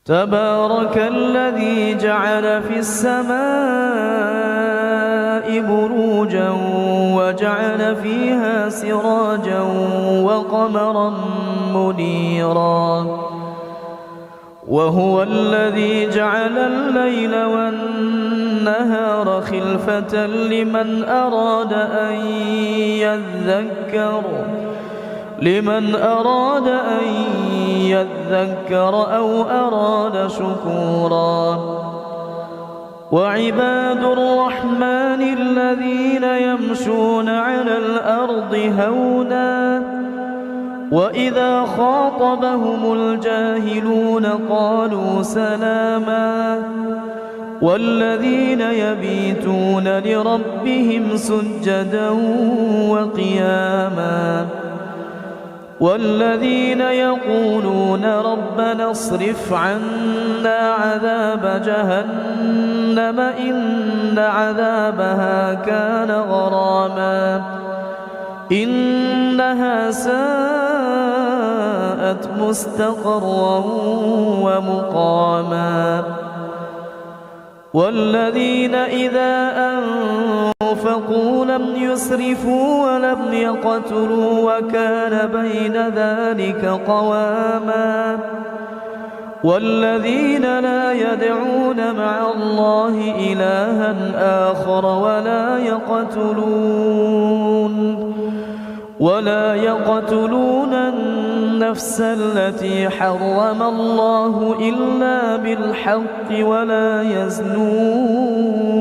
تبارك الذي جعل في السماء بروجا وجعل فيها سراجا وقمرا منيرا وهو الذي جعل الليل والنهار خلفة لمن أراد أن يذكر أو أراد شكورا وعباد الرحمن الذين يمشون على الأرض هونا وإذا خاطبهم الجاهلون قالوا سلاما والذين يبيتون لربهم سجدا وقياما والذين يقولون ربنا اصرف عنا عذاب جهنم إن عذابها كان غراما إنها ساءت مستقرا ومقاما والذين إذا أنفقوا لم يسرفوا ولم يقتروا وكان بين ذلك قواما والذين لا يدعون مع الله إلها آخر ولا يقتلون النفس التي حرم الله إلا بالحق ولا يزنون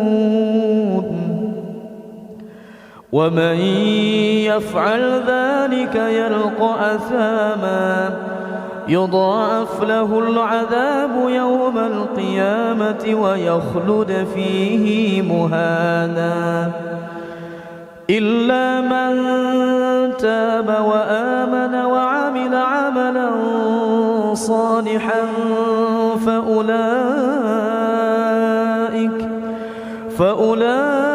ومن يفعل ذلك يلقى أثاما يضاعف له العذاب يوم القيامة ويخلد فيه مهانا إلا من تاب وآمن وعمل عملا صالحا فأولئك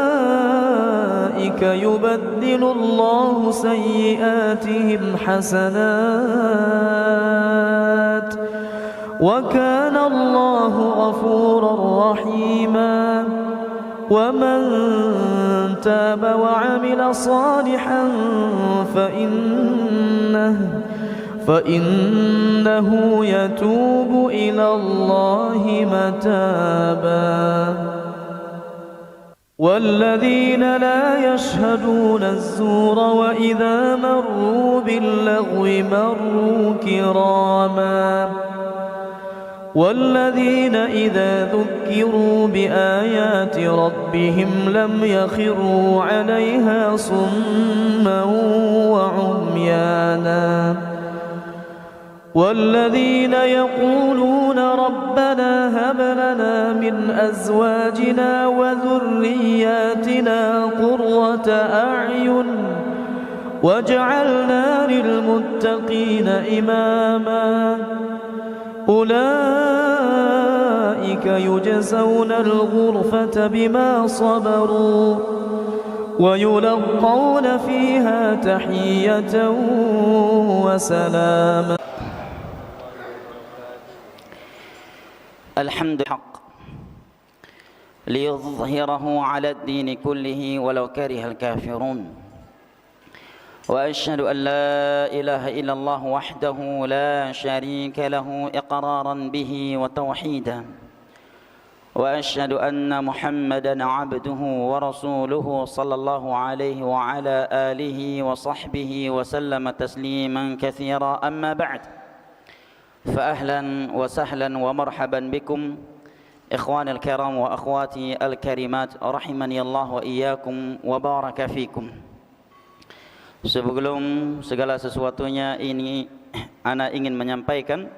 يبدل الله سيئاتهم حسنات وكان الله غفورا رحيما ومن تاب وعمل صالحا فإنه يتوب إلى الله متابا والذين لا يشهدون الزور وإذا مروا باللغو مروا كراما والذين إذا ذكروا بآيات ربهم لم يخروا عليها صما وعميانا والذين يقولون ربنا هب لنا من أزواجنا وذرياتنا قرة أعين واجعلنا للمتقين إماما أولئك يجزون الغرفة بما صبروا ويلقون فيها تحية وسلاما. الحمد حق ليظهره على الدين كله ولو كره الكافرون وأشهد أن لا إله إلا الله وحده لا شريك له إقرارا به وتوحيدا وأشهد أن محمدا عبده ورسوله صلى الله عليه وعلى آله وصحبه وسلم تسليما كثيرا أما بعد فأهلا وسهلا ومرحبا بكم إخواني الكرام وأخواتي الكريمات رحمني الله وإياكم وبارك فيكم. Sebelum segala sesuatunya ini ana ingin menyampaikan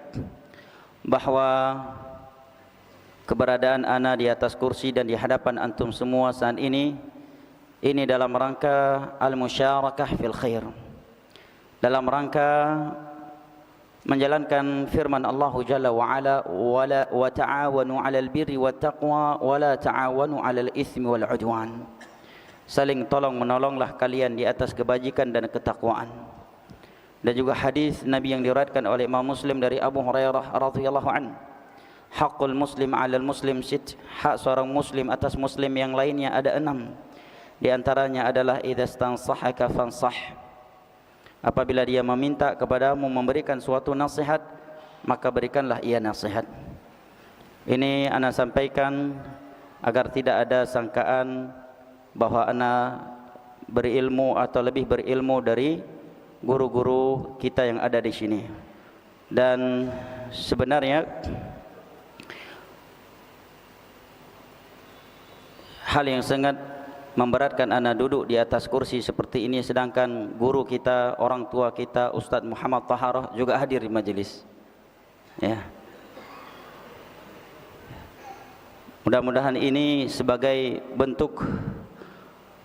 bahwa keberadaan ana di atas kursi dan di hadapan antum semua saat ini dalam rangka al-musyarakah fil khair, dalam rangka menjalankan firman Allah Jalla wa Ala wa ta'awanu 'alal birri wat taqwa wa la ta'awanu 'alal itsmi wal 'udwan. Saling tolong menolonglah kalian di atas kebajikan dan ketakwaan. Dan juga hadis Nabi yang diriwayatkan oleh Imam Muslim dari Abu Hurairah radhiyallahu an, Haqqul muslim 'alal muslim sit. Hak seorang muslim atas muslim yang lainnya ada 6. Di antaranya adalah idza stansahaka fansah. Apabila dia meminta kepadamu memberikan suatu nasihat, maka berikanlah ia nasihat. Ini ana sampaikan agar tidak ada sangkaan bahwa ana berilmu atau lebih berilmu dari guru-guru kita yang ada di sini. Dan sebenarnya hal yang sangat memberatkan ana duduk di atas kursi seperti ini, sedangkan guru kita, orang tua kita, Ustaz Muhammad Taharah juga hadir di majelis. Ya. Mudah-mudahan ini sebagai bentuk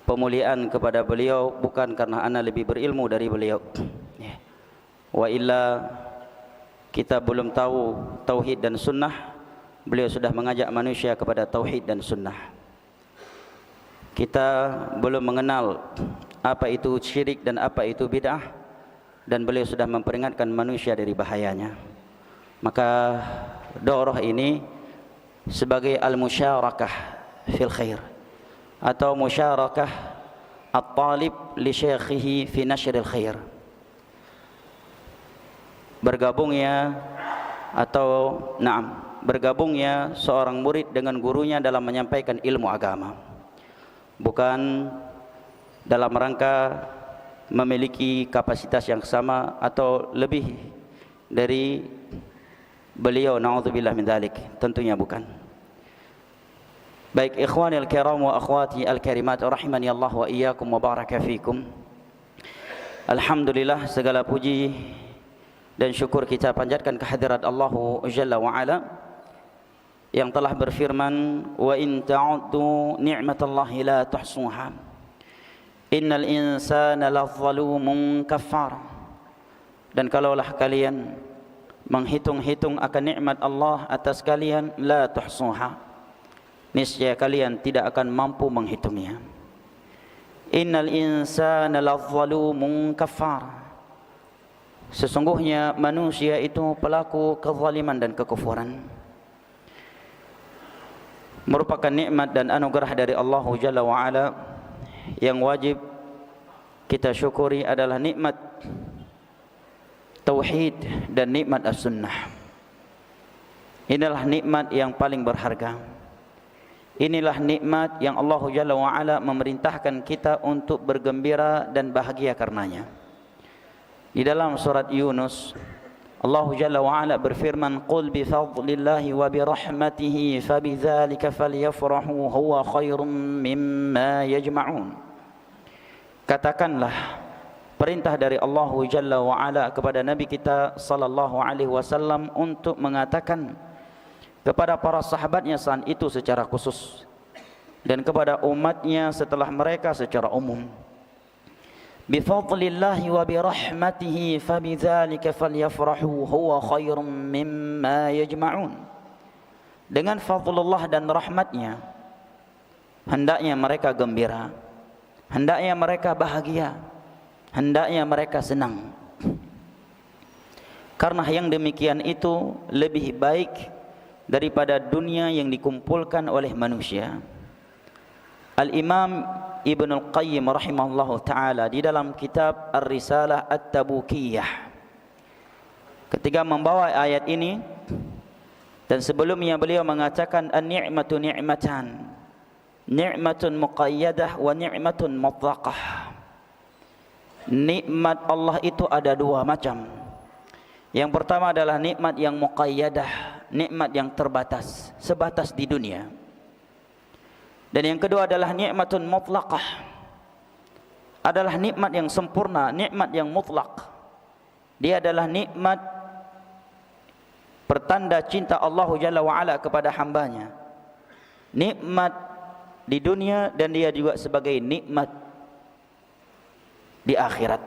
pemuliaan kepada beliau, bukan karena ana lebih berilmu dari beliau. Ya. Wa illa kita belum tahu tauhid dan sunnah, beliau sudah mengajak manusia kepada tauhid dan sunnah. Kita belum mengenal apa itu syirik dan apa itu bid'ah, dan beliau sudah memperingatkan manusia dari bahayanya. Maka daurah ini sebagai al-musyarakah fil khair, atau musyarakah at-talib li syekhihi fi nashril khair. Bergabungnya bergabungnya seorang murid dengan gurunya dalam menyampaikan ilmu agama, bukan dalam rangka memiliki kapasitas yang sama atau lebih dari beliau, na'udzubillah min dzalik, tentunya bukan. Baik ikhwani al-kiram wa akhwati al-karimat rahimani Allah wa iyyakum wa baraka fikum. Alhamdulillah, segala puji dan syukur kita panjatkan kehadirat Allah Jalla wa Ala yang telah berfirman, wa in ta'uddu ni'matallahi la tuhsuha innal insana ladzalumun kafar. Dan kalaulah kalian menghitung-hitung akan nikmat Allah atas kalian, la tuhsuha, niscaya kalian tidak akan mampu menghitungnya. Innal insana ladzalumun kafar, sesungguhnya manusia itu pelaku kezaliman dan kekufuran. Merupakan nikmat dan anugerah dari Allah Jalla wa Ala yang wajib kita syukuri adalah nikmat tauhid dan nikmat as-sunnah. Inilah nikmat yang paling berharga. Inilah nikmat yang Allah Jalla wa Ala memerintahkan kita untuk bergembira dan bahagia karenanya. Di dalam surat Yunus, Allah Jalla wa Ala berfirman, qul bi fadlillahi wa bi rahmatihi fabidzalika falyafrahu huwa khairum mimma yajma'un. Katakanlah, perintah dari Allah Jalla wa Ala kepada Nabi kita sallallahu alaihi wasallam untuk mengatakan kepada para sahabatnya saat itu secara khusus, dan kepada umatnya setelah mereka secara umum, bifadlillahi wa birahmatihi fabidzalika falyafrahu huwa khairum mimma yajma'un. Dengan fadlullah dan rahmatnya hendaknya mereka gembira, hendaknya mereka bahagia, hendaknya mereka senang. Karena yang demikian itu lebih baik daripada dunia yang dikumpulkan oleh manusia. Al-Imam Ibnul Qayyim rahimahullahu ta'ala di dalam kitab Ar-Risalah At-Tabukiyah, ketika membawa ayat ini, dan sebelumnya beliau mengatakan an-ni'matu ni'matan, ni'matun muqayyadah wa ni'matun mutlaqah. Nikmat Allah itu ada dua macam. Yang pertama adalah nikmat yang muqayyadah, nikmat yang terbatas, sebatas di dunia. Dan yang kedua adalah nikmatun mutlaqah, adalah nikmat yang sempurna, nikmat yang mutlak. Dia adalah nikmat pertanda cinta Allah Jalla wa Ala kepada hambanya. Nikmat di dunia, dan dia juga sebagai nikmat di akhirat.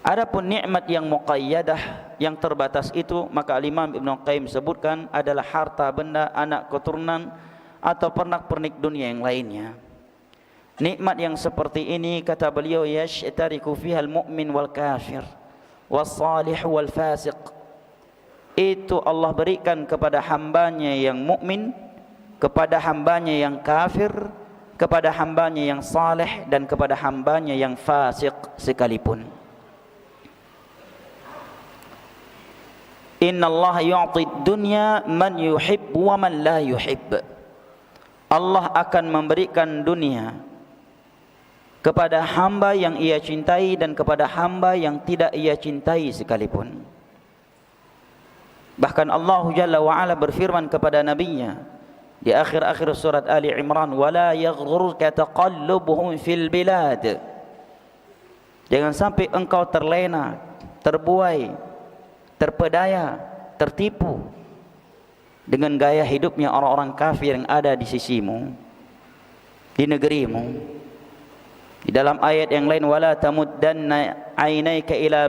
Adapun nikmat yang muqayyadah, yang terbatas itu, maka Imam Ibnu Qayyim sebutkan adalah harta benda, anak keturunan, atau pernak-pernik dunia yang lainnya. Nikmat yang seperti ini, kata beliau, yashtariku fiha al-mu'min wal kafir was salih wal fasiq. itu Allah berikan kepada hambanya yang mukmin, kepada hambanya yang kafir, kepada hambanya yang saleh, dan kepada hambanya yang fasik sekalipun. Inna Allah yu'ti dunya man yuhib wa man la yuhib. Allah akan memberikan dunia kepada hamba yang ia cintai dan kepada hamba yang tidak ia cintai sekalipun. Bahkan Allah Jalla wa'ala berfirman kepada nabinya di akhir-akhir surat Ali Imran, wala yaghrurka taqallubuhum fil bilad. Jangan sampai engkau terlena, terbuai, terpedaya, tertipu dengan gaya hidupnya orang-orang kafir yang ada di sisimu, di negerimu. Di dalam ayat yang lain, wala tamuddanna 'ainaika ila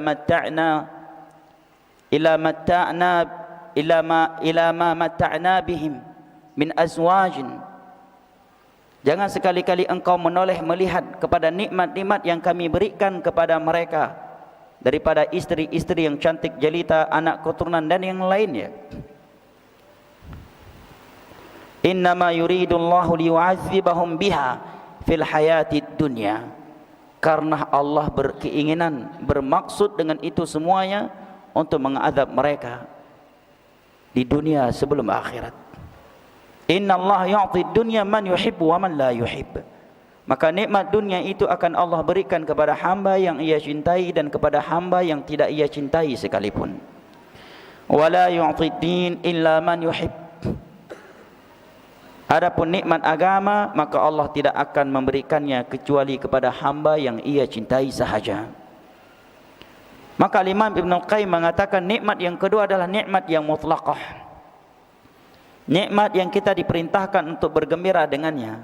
ma matta'na bihim min azwajin. Jangan sekali-kali engkau menoleh melihat kepada nikmat-nikmat yang kami berikan kepada mereka daripada istri-istri yang cantik jelita, anak keturunan dan yang lainnya. Innama yuridullahu liyu'adzibahum biha fil hayatid dunya. Karena Allah berkeinginan, bermaksud dengan itu semuanya untuk mengadab mereka di dunia sebelum akhirat. Inna Allah yu'ti dunya man yuhibbu wa man la yuhib. Maka nikmat dunia itu akan Allah berikan kepada hamba yang ia cintai dan kepada hamba yang tidak ia cintai sekalipun. Wala yu'ti din illa man yuhib. Adapun nikmat agama, maka Allah tidak akan memberikannya kecuali kepada hamba yang ia cintai sahaja. Maka Imam Ibn Al-Qayyim mengatakan nikmat yang kedua adalah nikmat yang mutlaqah. Nikmat yang kita diperintahkan untuk bergembira dengannya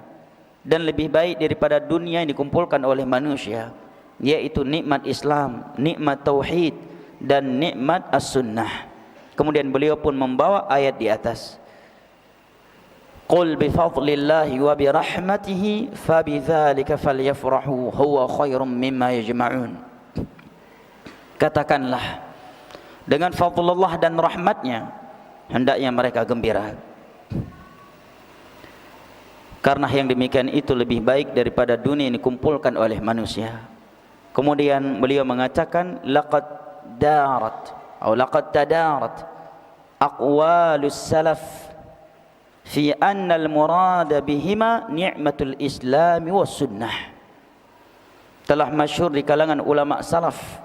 dan lebih baik daripada dunia yang dikumpulkan oleh manusia, yaitu nikmat Islam, nikmat tauhid dan nikmat as-sunnah. Kemudian beliau pun membawa ayat di atas. Qul bi fadlillahi wa bi rahmatihi fabidzalika falyafrahu huwa khairum mimma yajma'un. Katakanlah, dengan fadlullah dan rahmatnya hendaknya mereka gembira, karena yang demikian itu lebih baik daripada dunia yang dikumpulkan oleh manusia. Kemudian beliau mengatakan, laqad tadarat aqwalus salaf fi anna al-murada bihima ni'matul Islam was sunnah. Telah masyhur di kalangan ulama salaf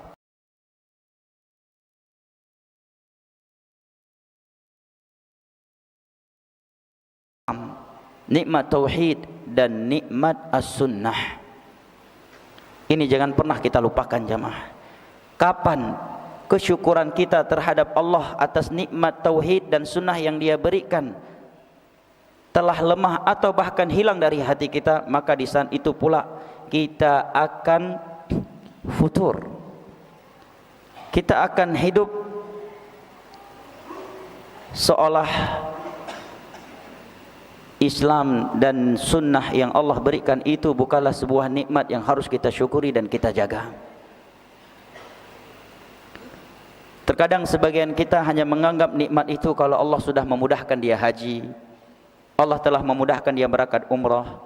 nikmat tauhid dan nikmat as-sunnah. Ini jangan pernah kita lupakan jamaah. Kapan kesyukuran kita terhadap Allah atas nikmat tauhid dan sunnah yang Dia berikan telah lemah atau bahkan hilang dari hati kita, maka di saat itu pula kita akan futur. Kita akan hidup seolah Islam dan sunnah yang Allah berikan itu bukanlah sebuah nikmat yang harus kita syukuri dan kita jaga. Terkadang sebagian kita hanya menganggap nikmat itu kalau Allah sudah memudahkan dia haji, Allah telah memudahkan dia berangkat umrah,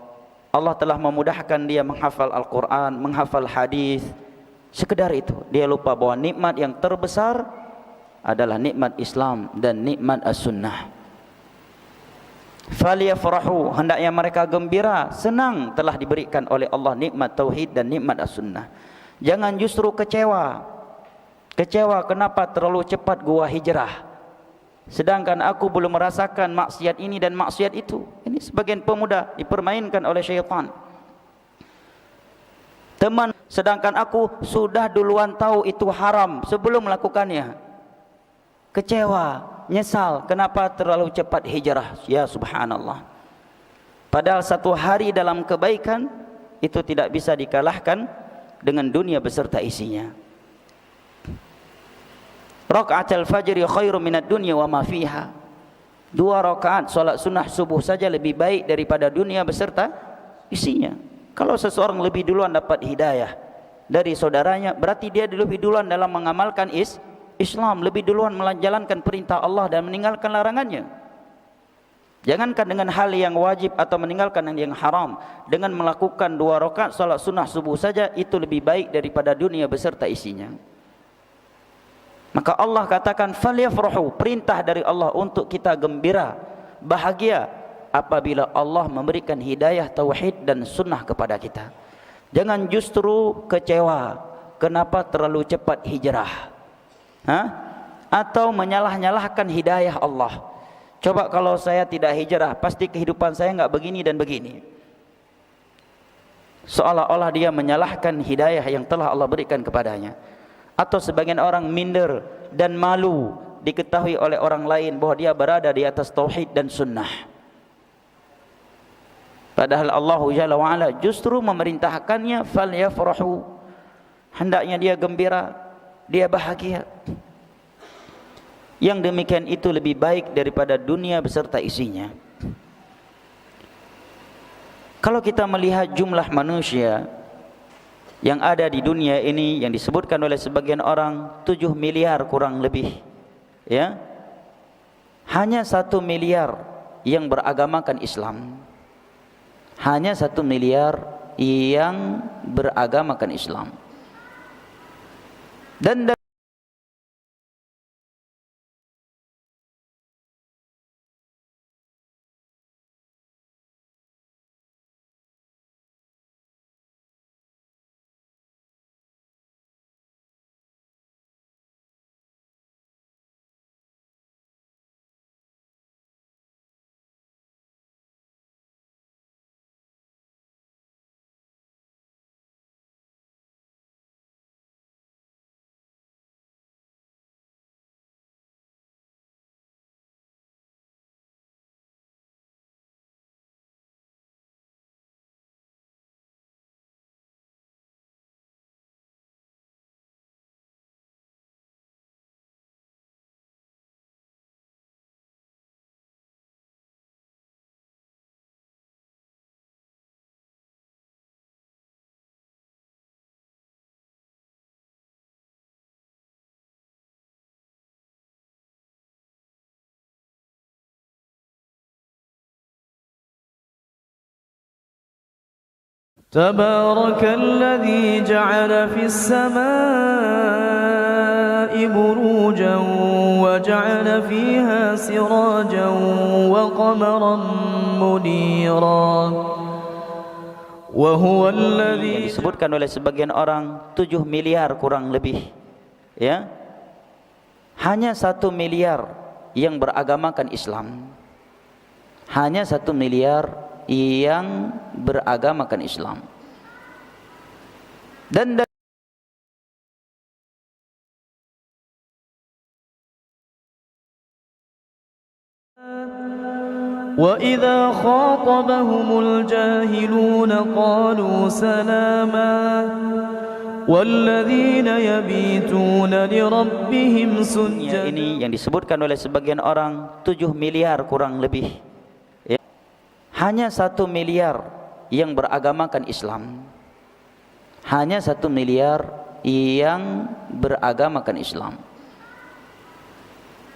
Allah telah memudahkan dia menghafal Al-Quran, menghafal hadis. Sekedar itu. Dia lupa bahwa nikmat yang terbesar adalah nikmat Islam dan nikmat as-sunnah. Falyafrahu, hendaknya mereka gembira, senang telah diberikan oleh Allah nikmat tauhid dan nikmat as-sunnah. Jangan justru kecewa. Kecewa kenapa terlalu cepat gua hijrah, sedangkan aku belum merasakan maksiat ini dan maksiat itu. Ini sebagian pemuda dipermainkan oleh syaitan. Teman, sedangkan aku sudah duluan tahu itu haram sebelum melakukannya. Kecewa, nyesal kenapa terlalu cepat hijrah. Ya subhanallah. Padahal satu hari dalam kebaikan itu tidak bisa dikalahkan dengan dunia beserta isinya. Raka'atul fajri khairum minad dunya wa ma fiha. 2 rakaat salat sunnah subuh saja lebih baik daripada dunia beserta isinya. Kalau seseorang lebih duluan dapat hidayah dari saudaranya, berarti dia lebih duluan dalam mengamalkan Islam lebih duluan menjalankan perintah Allah dan meninggalkan larangannya. Jangankan dengan hal yang wajib atau meninggalkan yang haram, dengan melakukan 2 rakaat salat sunnah subuh saja itu lebih baik daripada dunia beserta isinya. Maka Allah katakan falyafrahu, perintah dari Allah untuk kita gembira, bahagia apabila Allah memberikan hidayah tauhid dan sunnah kepada kita. Jangan justru kecewa kenapa terlalu cepat hijrah, atau menyalah-nyalahkan hidayah Allah. Coba kalau saya tidak hijrah, pasti kehidupan saya enggak begini dan begini. Seolah-olah dia menyalahkan hidayah yang telah Allah berikan kepadanya. Atau sebagian orang minder dan malu diketahui oleh orang lain bahwa dia berada di atas tauhid dan sunnah. Padahal Allah Jalla wa'ala justru memerintahkannya falyafrahu, hendaknya dia gembira, dia bahagia. Yang demikian itu lebih baik daripada dunia beserta isinya. Kalau kita melihat jumlah manusia yang ada di dunia ini, yang disebutkan oleh sebagian orang 7 miliar kurang lebih, ya, hanya 1 miliar yang beragamakan Islam. Hanya 1 miliar yang beragamakan Islam. Dan تبارك الذي جعل في السماء بروجا وجعل فيها سراجا وقمرا منيرا وهو الذي, disebutkan oleh sebagian orang 7 miliar kurang lebih, ya, hanya 1 miliar yang beragamakan Islam. Hanya 1 miliar yang beragamakan Islam. Dan وَإِذَا خَاطَبَهُمُ الْجَاهِلُونَ قَالُوا سَلَامًا وَالَّذِينَ يَبِيتُونَ لِرَبِّهِمْ سُجَّدًا. Ini yang disebutkan oleh sebagian orang 7 miliar kurang lebih. Hanya 1 miliar yang beragamakan Islam. Hanya 1 miliar yang beragamakan Islam.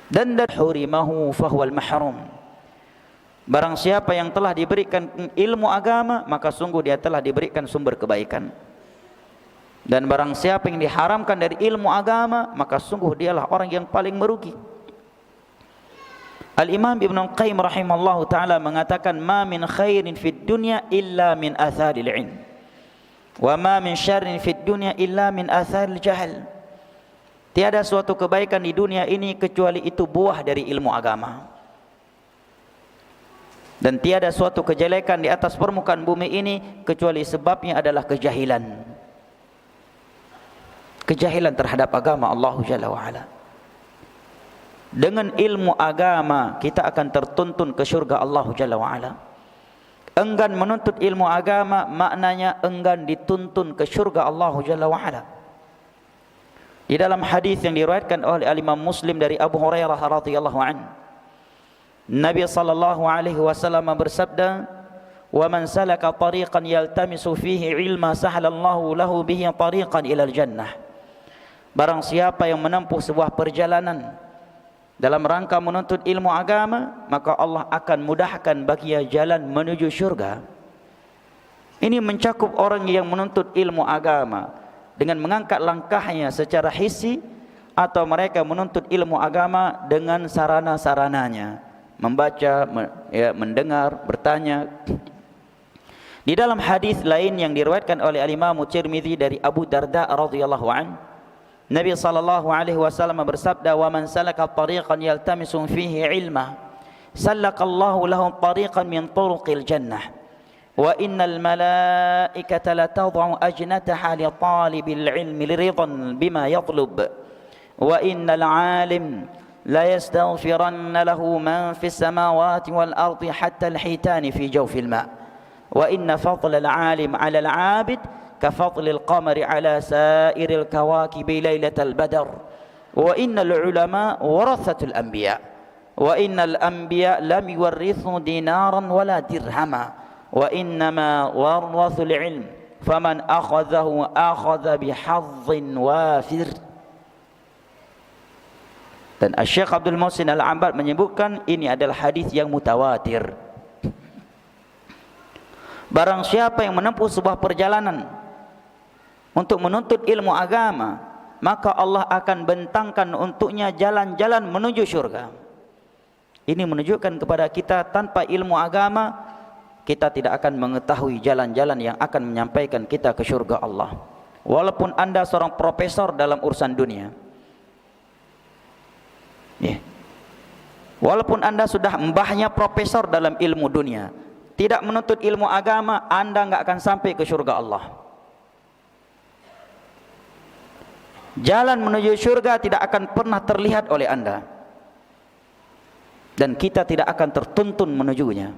Dan hurimahu fahuwal mahrum. Barang siapa yang telah diberikan ilmu agama, maka sungguh dia telah diberikan sumber kebaikan. Dan barang siapa yang diharamkan dari ilmu agama, maka sungguh dialah orang yang paling merugi. Al-Imam Ibn Qayyim rahimallahu ta'ala mengatakan, ma min khairin fid dunya illa min atharil ilm, wa ma min syarrin fid dunya illa min atharil jahal. Tiada suatu kebaikan di dunia ini kecuali itu buah dari ilmu agama. Dan tiada suatu kejelekan di atas permukaan bumi ini kecuali sebabnya adalah kejahilan. Kejahilan terhadap agama Allah Jalla wa'ala. Dengan ilmu agama kita akan tertuntun ke syurga Allah Jalla wa'ala. Enggan menuntut ilmu agama maknanya enggan dituntun ke syurga Allah Jalla wa'ala. Di dalam hadis yang diriwayatkan oleh Imam Muslim dari Abu Hurairah radhiyallahu anhu, Nabi sallallahu alaihi wasallam bersabda, "Wa man salaka tariqan yaltamisu fihi ilma sahalallahu lahu bihi tariqan ila al-jannah." Barang siapa yang menempuh sebuah perjalanan dalam rangka menuntut ilmu agama, maka Allah akan mudahkan baginya jalan menuju syurga. Ini mencakup orang yang menuntut ilmu agama dengan mengangkat langkahnya secara hissi, atau mereka menuntut ilmu agama dengan sarana-sarananya, membaca, mendengar, bertanya. Di dalam hadis lain yang diriwayatkan oleh Al-Imam Tirmidzi dari Abu Darda radhiyallahu an, Nabi sallallahu alaihi wasallam bersabda, "Wa man salaka tariqan yaltamisu fihi ilma, salakallahu lahu tariqan min turuqil jannah. Wa innal malaikata la tad'u ajnataha li talibil ilmi liridan bima yatlub. Wa innal 'alim la yastaghfiranna lahu man fis samawati wal ardi hatta al-hitani fi jawfil ma'. Wa inna fadla al-'alim 'ala al-'abid كفضل القمر على سائر الكواكب ليلة البدر وإن العلماء ورثة الأنبياء وإن الأنبياء لم يورثوا دينارا ولا درهما وإنما ورثوا العلم فمن أخذه أخذ بحظ وافر." Dan Syekh Abdul Muhsin Al-Abbad menyebutkan ini adalah hadis yang mutawatir. Barang siapa yang menempuh sebuah perjalanan untuk menuntut ilmu agama, maka Allah akan bentangkan untuknya jalan-jalan menuju syurga. Ini menunjukkan kepada kita, tanpa ilmu agama kita tidak akan mengetahui jalan-jalan yang akan menyampaikan kita ke syurga Allah. Walaupun anda seorang profesor dalam urusan dunia, walaupun anda sudah mbahnya profesor dalam ilmu dunia, tidak menuntut ilmu agama, anda enggak akan sampai ke syurga Allah. Jalan menuju syurga tidak akan pernah terlihat oleh anda, dan kita tidak akan tertuntun menujunya.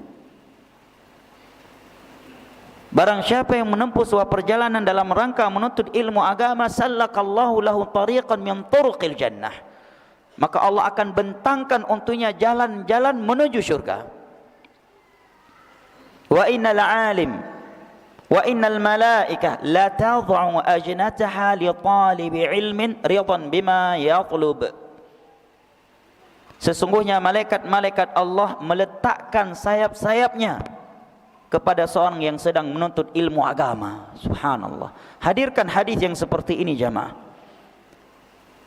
Barang siapa yang menempuh sebuah perjalanan dalam rangka menuntut ilmu agama, sallakallahu lahu tariqan min turuqil jannah, maka Allah akan bentangkan untuknya jalan-jalan menuju syurga. Wa innal 'alim wa innal malaikah la tad'u ajnataha li talibi ilmin ridan bima yatlub. Sesungguhnya malaikat-malaikat Allah meletakkan sayap-sayapnya kepada seorang yang sedang menuntut ilmu agama. Subhanallah. Hadirkan hadis yang seperti ini jamaah.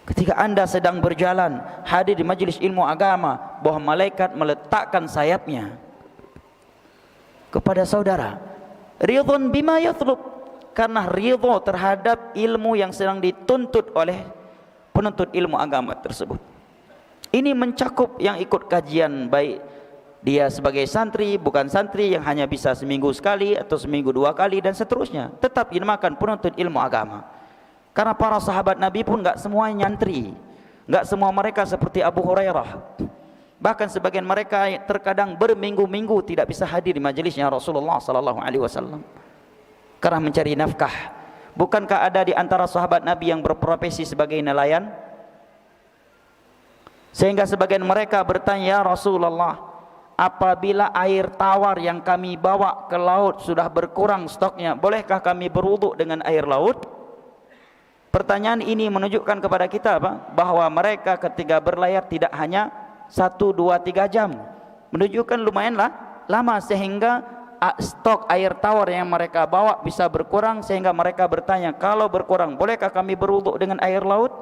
Ketika anda sedang berjalan, hadir di majlis ilmu agama, bahwa malaikat meletakkan sayapnya kepada saudara. Ridwan bima yatlub, karena ridho terhadap ilmu yang sedang dituntut oleh penuntut ilmu agama tersebut. Ini mencakup yang ikut kajian, baik dia sebagai santri, bukan santri yang hanya bisa seminggu sekali atau seminggu 2 kali dan seterusnya, tetap dinamakan penuntut ilmu agama. Karena para sahabat Nabi pun enggak semua nyantri, enggak semua mereka seperti Abu Hurairah. Bahkan sebagian mereka terkadang berminggu-minggu tidak bisa hadir di majelisnya Rasulullah sallallahu alaihi wasallam karena mencari nafkah. Bukankah ada di antara sahabat Nabi yang berprofesi sebagai nelayan? Sehingga sebagian mereka bertanya, "Ya Rasulullah, apabila air tawar yang kami bawa ke laut sudah berkurang stoknya, bolehkah kami berwudu dengan air laut?" Pertanyaan ini menunjukkan kepada kita bahwa mereka ketika berlayar tidak hanya 1, 2, 3 jam, menunjukkan lumayanlah lama, sehingga stok air tawar yang mereka bawa bisa berkurang, sehingga mereka bertanya, "Kalau berkurang, bolehkah kami berwudu dengan air laut?"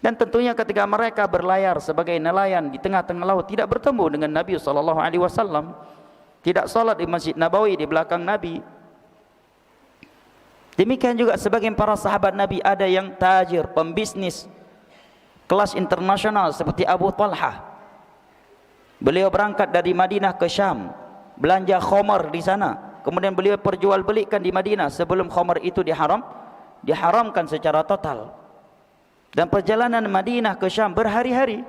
Dan tentunya ketika mereka berlayar sebagai nelayan di tengah-tengah laut, tidak bertemu dengan Nabi SAW, tidak salat di Masjid Nabawi di belakang Nabi. Demikian juga sebagian para sahabat Nabi, ada yang tajir, pembisnis kelas internasional seperti Abu Talha. Beliau berangkat dari Madinah ke Syam, belanja khamar di sana, kemudian beliau perjualbelikan di Madinah sebelum khamar itu diharamkan secara total. Dan perjalanan Madinah ke Syam berhari-hari,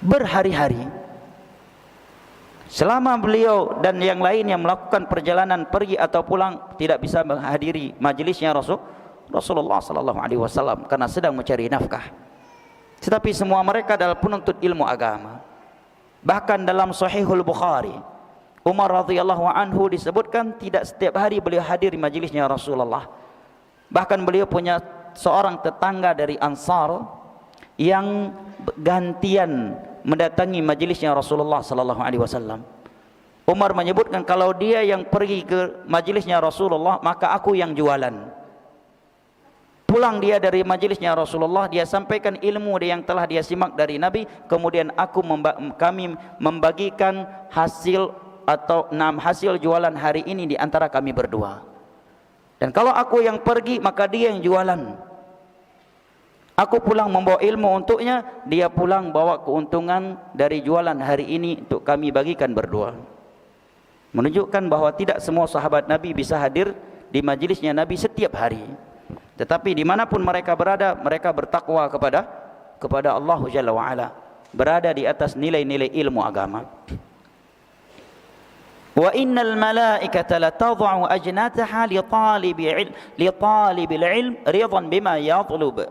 berhari-hari. Selama beliau dan yang lain yang melakukan perjalanan pergi atau pulang tidak bisa menghadiri majelisnya Rasulullah sallallahu alaihi wasallam karena sedang mencari nafkah. Tetapi semua mereka adalah penuntut ilmu agama. Bahkan dalam Sahihul Bukhari, Umar radhiyallahu anhu disebutkan tidak setiap hari beliau hadir di majelisnya Rasulullah. Bahkan beliau punya seorang tetangga dari Ansar yang gantian mendatangi majelisnya Rasulullah sallallahu alaihi wasallam. Umar menyebutkan, kalau dia yang pergi ke majelisnya Rasulullah, maka aku yang jualan. Pulang dia dari majelisnya Rasulullah, dia sampaikan ilmu yang telah dia simak dari Nabi, kemudian kami membagikan hasil atau hasil jualan hari ini di antara kami berdua. Dan kalau aku yang pergi, maka dia yang jualan. Aku pulang membawa ilmu untuknya, dia pulang bawa keuntungan dari jualan hari ini untuk kami bagikan berdua. Menunjukkan bahawa tidak semua sahabat Nabi bisa hadir di majelisnya Nabi setiap hari. Tetapi dimanapun mereka berada, mereka bertakwa kepada Allah Jalla wa'ala, berada di atas nilai-nilai ilmu agama. Wa innal malaikata la tad'u ajnataha li talibil ilm ridan bima yatlub.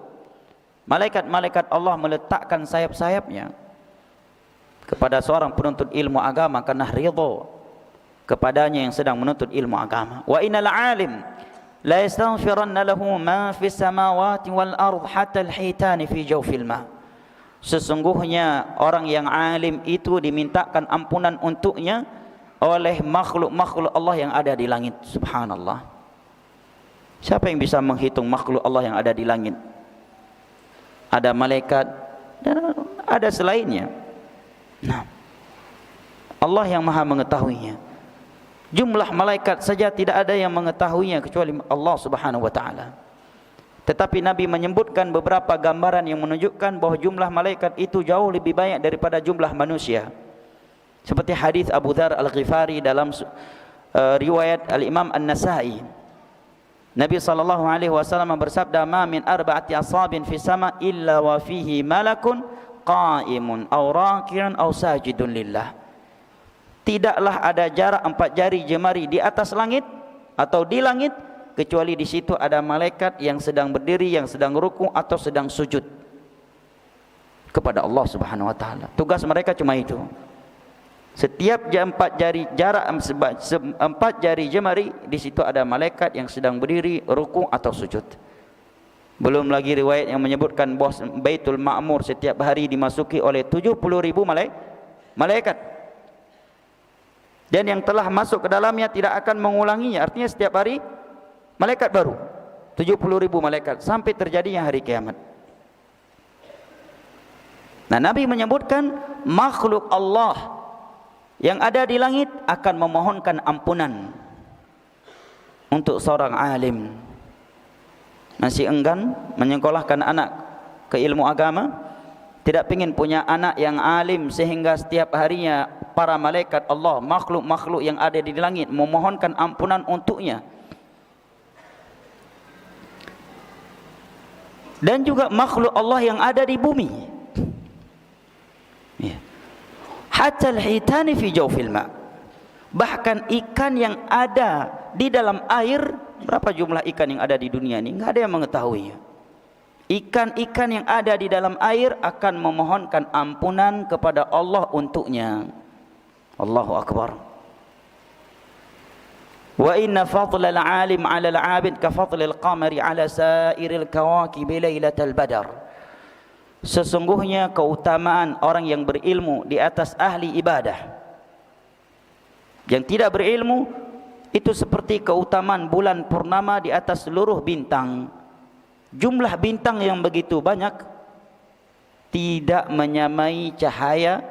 Malaikat-malaikat Allah meletakkan sayap-sayapnya kepada seorang penuntut ilmu agama karena ridha kepadanya yang sedang menuntut ilmu agama. Wa innal alim la yastaghfiranna lahu ma fis samawati wal ard hatta al-hitan fi jawfil ma. Sesungguhnya orang yang alim itu dimintakan ampunan untuknya oleh makhluk-makhluk Allah yang ada di langit. Subhanallah. Siapa yang bisa menghitung makhluk Allah yang ada di langit? Ada malaikat dan ada selainnya. Nah, Allah yang maha mengetahuinya. Jumlah malaikat saja tidak ada yang mengetahuinya kecuali Allah Subhanahu wa taala. Tetapi Nabi menyebutkan beberapa gambaran yang menunjukkan bahawa jumlah malaikat itu jauh lebih banyak daripada jumlah manusia. Seperti hadis Abu Dzar Al-Ghifari dalam riwayat Al-Imam An-Nasa'i. Nabi sallallahu alaihi wasallam bersabda, "Ma min arba'ati asabin fi sama illa wa fihi malakun qa'imun aw raki'un aw sajidun lillah." Tidaklah ada jarak 4 jari jemari di atas langit atau di langit kecuali di situ ada malaikat yang sedang berdiri, yang sedang ruku atau sedang sujud kepada Allah Subhanahu wa taala. Tugas mereka cuma itu. Setiap 4 jari jarak 4 jari jemari di situ ada malaikat yang sedang berdiri, ruku atau sujud. Belum lagi riwayat yang menyebutkan bahawa Baitul Ma'mur setiap hari dimasuki oleh 70,000 malaikat. Dan yang telah masuk ke dalamnya tidak akan mengulanginya. Artinya setiap hari malaikat baru, 70,000 malaikat sampai terjadinya hari kiamat. Nah, Nabi menyebutkan makhluk Allah yang ada di langit akan memohonkan ampunan untuk seorang alim. Masih enggan menyekolahkan anak ke ilmu agama, tidak ingin punya anak yang alim sehingga setiap harinya para malaikat Allah, makhluk-makhluk yang ada di langit memohonkan ampunan untuknya. Dan juga makhluk Allah yang ada di bumi. Ya. Hatta al-hitani fi jawfil ma. Bahkan ikan yang ada di dalam air, berapa jumlah ikan yang ada di dunia ini? Enggak ada yang mengetahuinya. Ikan-ikan yang ada di dalam air akan memohonkan ampunan kepada Allah untuknya. Allahu Akbar. Wa inna fadlal alim 'ala al-'abid ka fadlil qamari 'ala sa'iril kawakib lailatal badar. Sesungguhnya keutamaan orang yang berilmu di atas ahli ibadah. Yang tidak berilmu itu seperti keutamaan bulan purnama di atas seluruh bintang. Jumlah bintang yang begitu banyak tidak menyamai cahaya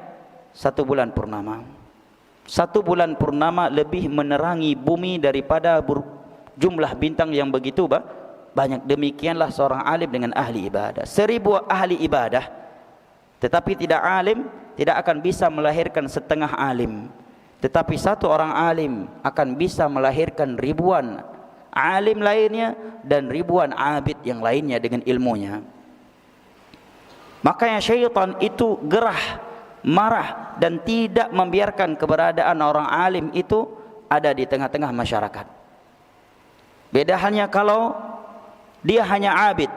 1 bulan purnama. 1 bulan purnama lebih menerangi bumi daripada jumlah bintang yang begitu banyak. Demikianlah seorang alim dengan ahli ibadah. 1000 ahli ibadah tetapi tidak alim tidak akan bisa melahirkan setengah alim. Tetapi 1 orang alim akan bisa melahirkan ribuan alim lainnya dan ribuan abid yang lainnya dengan ilmunya. Makanya syaitan itu gerah, marah dan tidak membiarkan keberadaan orang alim itu ada di tengah-tengah masyarakat. Beda halnya kalau dia hanya abid.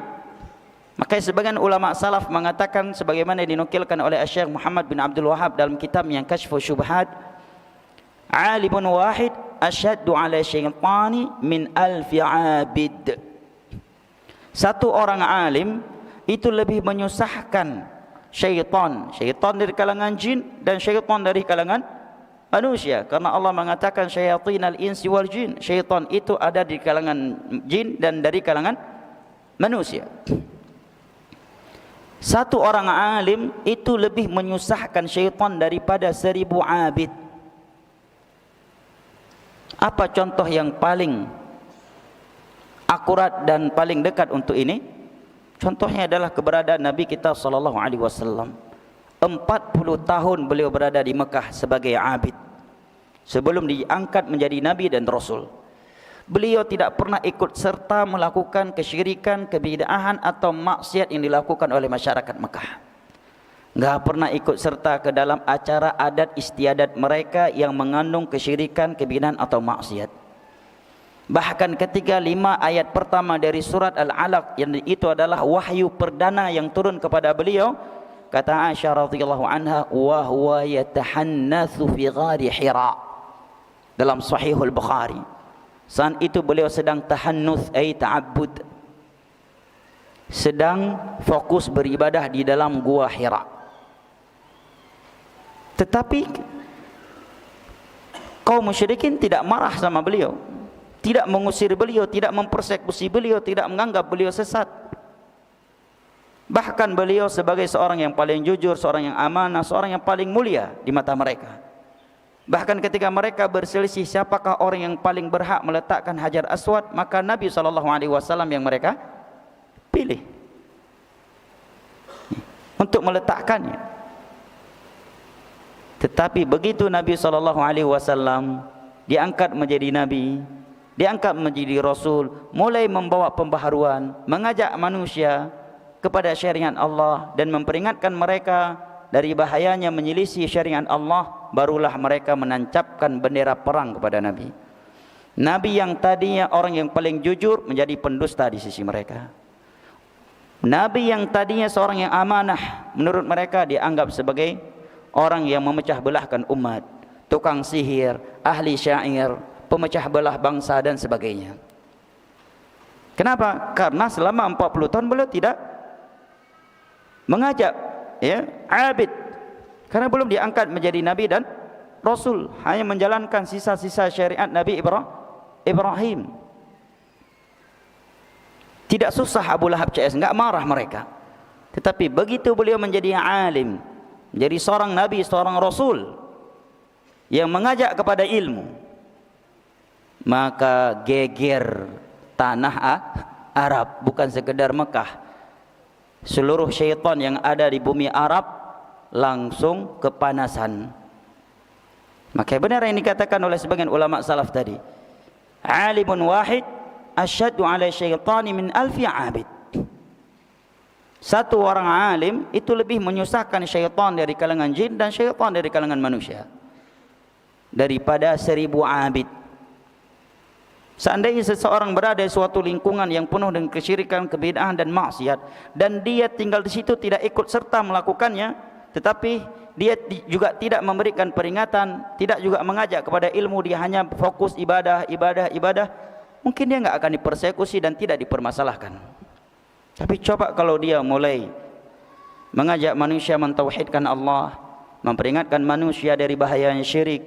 Makanya sebagian ulama salaf mengatakan sebagaimana dinukilkan oleh Syekh Muhammad bin Abdul Wahhab dalam kitabnya Kashfus Syubhat, alimun wahid asyaddu ala syaitani min alfi abid. Satu orang alim itu lebih menyusahkan syaitan dari kalangan jin dan syaitan dari kalangan manusia, karena Allah mengatakan syayatinal insi wal jin, syaitan itu ada di kalangan jin dan dari kalangan manusia. Satu orang alim itu lebih menyusahkan syaitan daripada 1000 abid. Apa contoh yang paling akurat dan paling dekat untuk ini? Contohnya adalah keberadaan Nabi kita sallallahu alaihi wasallam. 40 tahun beliau berada di Mekah sebagai abid sebelum diangkat menjadi nabi dan rasul. Beliau tidak pernah ikut serta melakukan kesyirikan, kebid'ahan atau maksiat yang dilakukan oleh masyarakat Mekah. Enggak pernah ikut serta ke dalam acara adat istiadat mereka yang mengandung kesyirikan, kebid'ahan atau maksiat. Bahkan ketika 5 ayat pertama dari surat Al-Alaq, yang itu adalah wahyu perdana yang turun kepada beliau, kata Aisyah radhiyallahu anha, wa huwa yatahannatsu fi ghari Hira, dalam Sahihul Bukhari. Saat itu beliau sedang tahannuts, ay ta'abbud, sedang fokus beribadah di dalam gua Hira. Tetapi kaum musyrikin tidak marah sama beliau, tidak mengusir beliau, tidak mempersekusi beliau, tidak menganggap beliau sesat. Bahkan beliau sebagai seorang yang paling jujur, seorang yang amanah, seorang yang paling mulia di mata mereka. Bahkan ketika mereka berselisih siapakah orang yang paling berhak meletakkan Hajar Aswad, maka Nabi SAW yang mereka pilih untuk meletakkannya. Tetapi begitu Nabi SAW diangkat menjadi Nabi, diangkat menjadi Rasul, mulai membawa pembaharuan, mengajak manusia kepada syariat Allah dan memperingatkan mereka dari bahayanya menyelisih syariat Allah, barulah mereka menancapkan bendera perang kepada Nabi. Nabi yang tadinya orang yang paling jujur menjadi pendusta di sisi mereka. Nabi yang tadinya seorang yang amanah, menurut mereka dianggap sebagai orang yang memecah belahkan umat, tukang sihir, ahli syair, pemecah belah bangsa dan sebagainya. Kenapa? Karena selama 40 tahun beliau tidak mengajak abid, karena belum diangkat menjadi nabi dan rasul, hanya menjalankan sisa-sisa syariat Nabi Ibrahim. Tidak susah Abu Lahab CS, enggak marah mereka. Tetapi begitu beliau menjadi alim, menjadi seorang nabi, seorang rasul yang mengajak kepada ilmu, maka geger tanah Arab, bukan sekedar Mekah. Seluruh syaitan yang ada di bumi Arab langsung kepanasan. Maka benar yang dikatakan oleh sebagian ulama salaf tadi, alimun wahid asyaddu ala syaitani min alfi abid. Satu orang alim itu lebih menyusahkan syaitan dari kalangan jin dan syaitan dari kalangan manusia daripada 1000 abid. Seandainya seseorang berada di suatu lingkungan yang penuh dengan kesyirikan, kebid'ahan dan maksiat, dan dia tinggal di situ tidak ikut serta melakukannya, tetapi dia juga tidak memberikan peringatan, tidak juga mengajak kepada ilmu, dia hanya fokus ibadah, mungkin dia enggak akan dipersekusi dan tidak dipermasalahkan. Tapi coba kalau dia mulai mengajak manusia mentauhidkan Allah, memperingatkan manusia dari bahayanya syirik,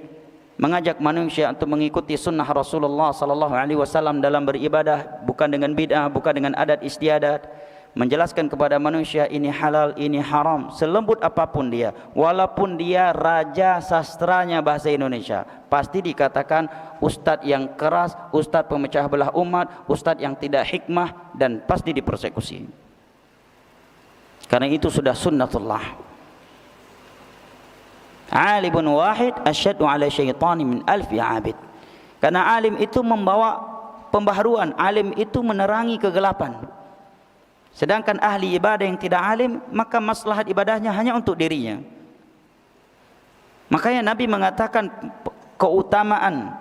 mengajak manusia untuk mengikuti sunnah Rasulullah sallallahu alaihi wasallam dalam beribadah, bukan dengan bid'ah, bukan dengan adat istiadat, menjelaskan kepada manusia ini halal, ini haram, selembut apapun dia, walaupun dia raja sastranya bahasa Indonesia, pasti dikatakan ustadz yang keras, ustadz pemecah belah umat, ustadz yang tidak hikmah, dan pasti dipersekusi. Karena itu sudah sunnatullah. Alimun wahid asyaddu ala syaitani min alfi abid. Karena alim itu membawa pembaharuan, alim itu menerangi kegelapan. Sedangkan ahli ibadah yang tidak alim, maka maslahat ibadahnya hanya untuk dirinya. Makanya Nabi mengatakan keutamaan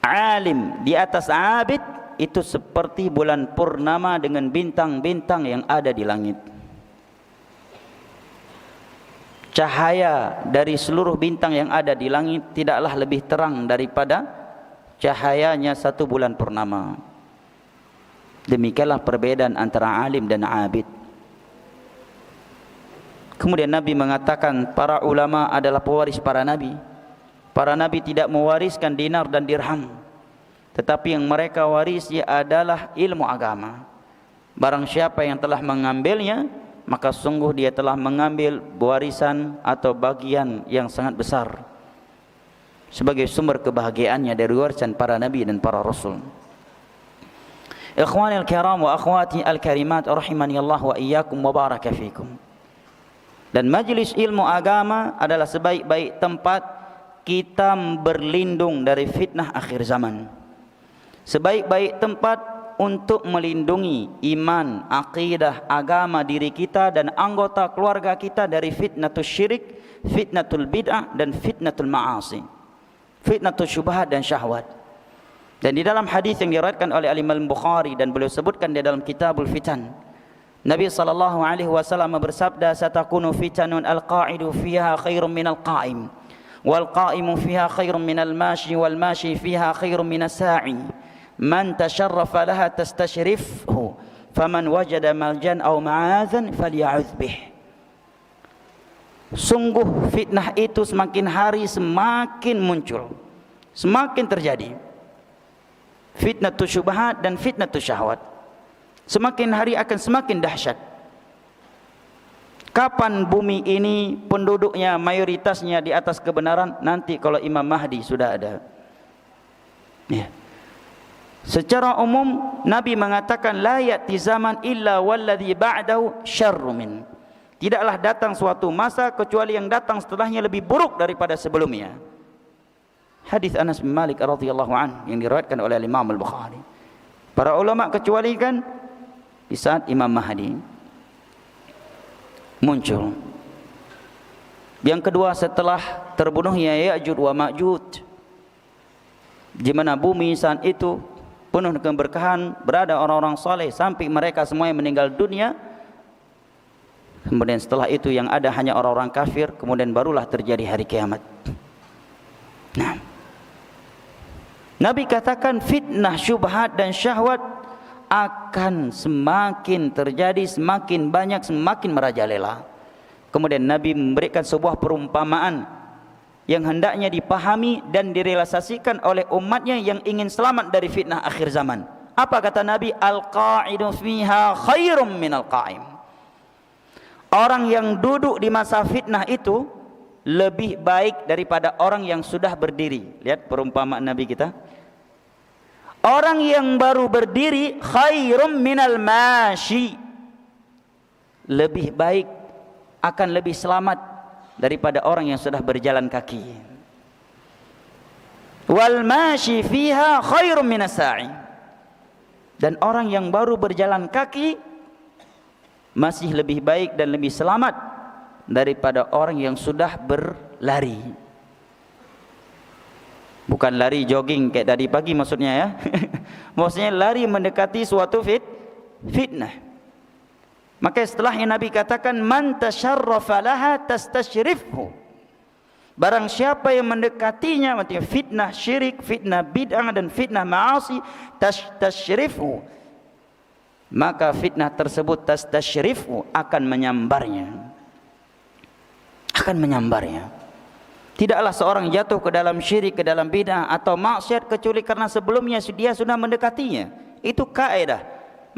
alim di atas abid itu seperti bulan purnama dengan bintang-bintang yang ada di langit. Cahaya dari seluruh bintang yang ada di langit tidaklah lebih terang daripada cahayanya satu bulan purnama. Demikianlah perbedaan antara alim dan abid. Kemudian Nabi mengatakan para ulama adalah pewaris para nabi. Para nabi tidak mewariskan dinar dan dirham, tetapi yang mereka warisi adalah ilmu agama. Barang siapa yang telah mengambilnya, maka sungguh dia telah mengambil warisan atau bagian yang sangat besar sebagai sumber kebahagiaannya dari warisan para nabi dan para rasul. Ikhwani al-kiram wa akhwati al-karimat rahimani Allah wa iyyakum wa baraka fikum. Dan majlis ilmu agama adalah sebaik-baik tempat kita berlindung dari fitnah akhir zaman. Sebaik-baik tempat untuk melindungi iman, akidah, agama diri kita dan anggota keluarga kita dari fitnatul syirik, fitnatul bid'ah dan fitnatul ma'asi, fitnatul syubhat dan syahwat. Dan di dalam hadis yang diriwayatkan oleh Imam Bukhari dan beliau sebutkan di dalam Kitabul Fitan, Nabi sallallahu alaihi wasallam bersabda, "Satakunu fitanun al-qa'idu fiha khairum minal qa'im, wal qa'imu fiha khairum minal mashi, wal mashi fiha khairum minas sa'i. Man tasharrafa laha tastashrifhu, faman wajada maljan aw ma'adhan falya'udz bih." Sungguh fitnah itu semakin hari semakin muncul, semakin terjadi. Fitnatul syubhat dan fitnatul syahwat semakin hari akan semakin dahsyat. Kapan bumi ini penduduknya mayoritasnya di atas kebenaran? Nanti kalau Imam Mahdi sudah ada. Ya. Secara umum Nabi mengatakan la ya'ti zaman illa walladhi ba'dahu syarru min. Tidaklah datang suatu masa kecuali yang datang setelahnya lebih buruk daripada sebelumnya. Hadis Anas bin Malik radhiyallahu anhu yang diriwayatkan oleh Imam Al-Bukhari. Para ulama kecualikan di saat Imam Mahdi muncul. Yang kedua, setelah terbunuhnya Ya'juj wa Ma'juj, di mana bumi saat itu penuh dengan keberkahan, berada orang-orang saleh sampai mereka semuanya meninggal dunia. Kemudian setelah itu yang ada hanya orang-orang kafir, kemudian barulah terjadi hari kiamat. Nah, Nabi katakan fitnah, syubhat dan syahwat akan semakin terjadi, semakin banyak, semakin merajalela. Kemudian Nabi memberikan sebuah perumpamaan yang hendaknya dipahami dan direalisasikan oleh umatnya yang ingin selamat dari fitnah akhir zaman. Apa kata Nabi? Al-qa'idu fiha khairum minal qa'im. Orang yang duduk di masa fitnah itu lebih baik daripada orang yang sudah berdiri. Lihat perumpamaan Nabi kita. Orang yang baru berdiri khairum minal mashi, lebih baik, akan lebih selamat daripada orang yang sudah berjalan kaki. Wal mashi fiha khairum minas sa'i. Dan orang yang baru berjalan kaki masih lebih baik dan lebih selamat daripada orang yang sudah berlari. Bukan lari jogging kayak tadi pagi maksudnya ya. Maksudnya lari mendekati suatu fitnah. Maka setelahnya Nabi katakan man tasharrafa laha tastashrifhu. Barang siapa yang mendekatinya, maksudnya fitnah syirik, fitnah bid'ah dan fitnah ma'asi, tastashrifhu, maka fitnah tersebut tastashrifhu akan menyambarnya. Akan menyambarnya. Tidaklah seorang jatuh ke dalam syirik, ke dalam bid'ah atau maksiat kecuali karena sebelumnya dia sudah mendekatinya. Itu kaidah.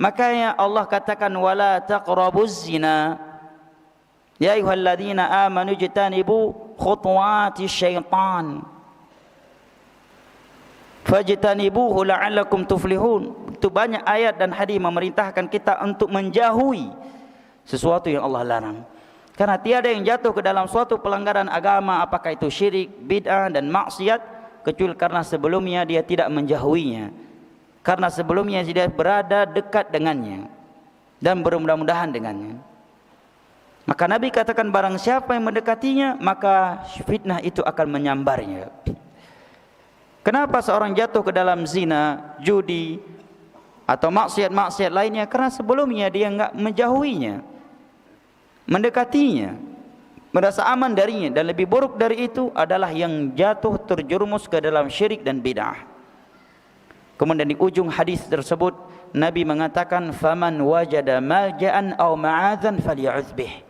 Makanya Allah katakan wala taqrabuz zina. Ya ayyuhalladzina amanu ijtanibu khutuwati syaitan. Fajtanibuhu la'allakum tuflihun. Itu banyak ayat dan hadis memerintahkan kita untuk menjauhi sesuatu yang Allah larang. Karena tiada yang jatuh ke dalam suatu pelanggaran agama, apakah itu syirik, bid'ah dan maksiat, kecuali karena sebelumnya dia tidak menjauhinya. Karena sebelumnya dia berada dekat dengannya dan bermudah-mudahan dengannya. Maka Nabi katakan barang siapa yang mendekatinya, maka fitnah itu akan menyambarnya. Kenapa seorang jatuh ke dalam zina, judi atau maksiat-maksiat lainnya? Karena sebelumnya dia enggak menjauhinya, mendekatinya, merasa aman darinya. Dan lebih buruk dari itu adalah yang jatuh terjerumus ke dalam syirik dan bid'ah. Kemudian di ujung hadis tersebut Nabi mengatakan, faman wajada malja'an aw ma'adzan falya'udz bih.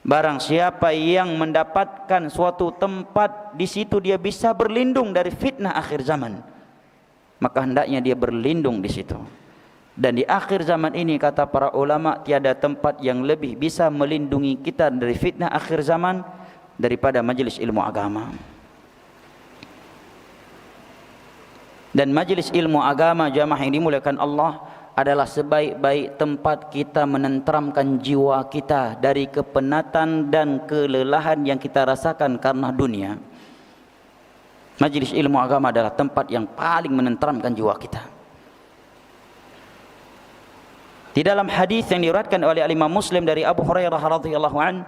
Barang siapa yang mendapatkan suatu tempat di situ dia bisa berlindung dari fitnah akhir zaman, maka hendaknya dia berlindung di situ. Dan di akhir zaman ini kata para ulama, tiada tempat yang lebih bisa melindungi kita dari fitnah akhir zaman daripada majelis ilmu agama. Dan majelis ilmu agama, jamaah yang dimuliakan Allah, adalah sebaik-baik tempat kita menenteramkan jiwa kita dari kepenatan dan kelelahan yang kita rasakan karena dunia. Majelis ilmu agama adalah tempat yang paling menenteramkan jiwa kita. Di dalam hadis yang diriwayatkan oleh Imam Muslim dari Abu Hurairah radhiyallahu an,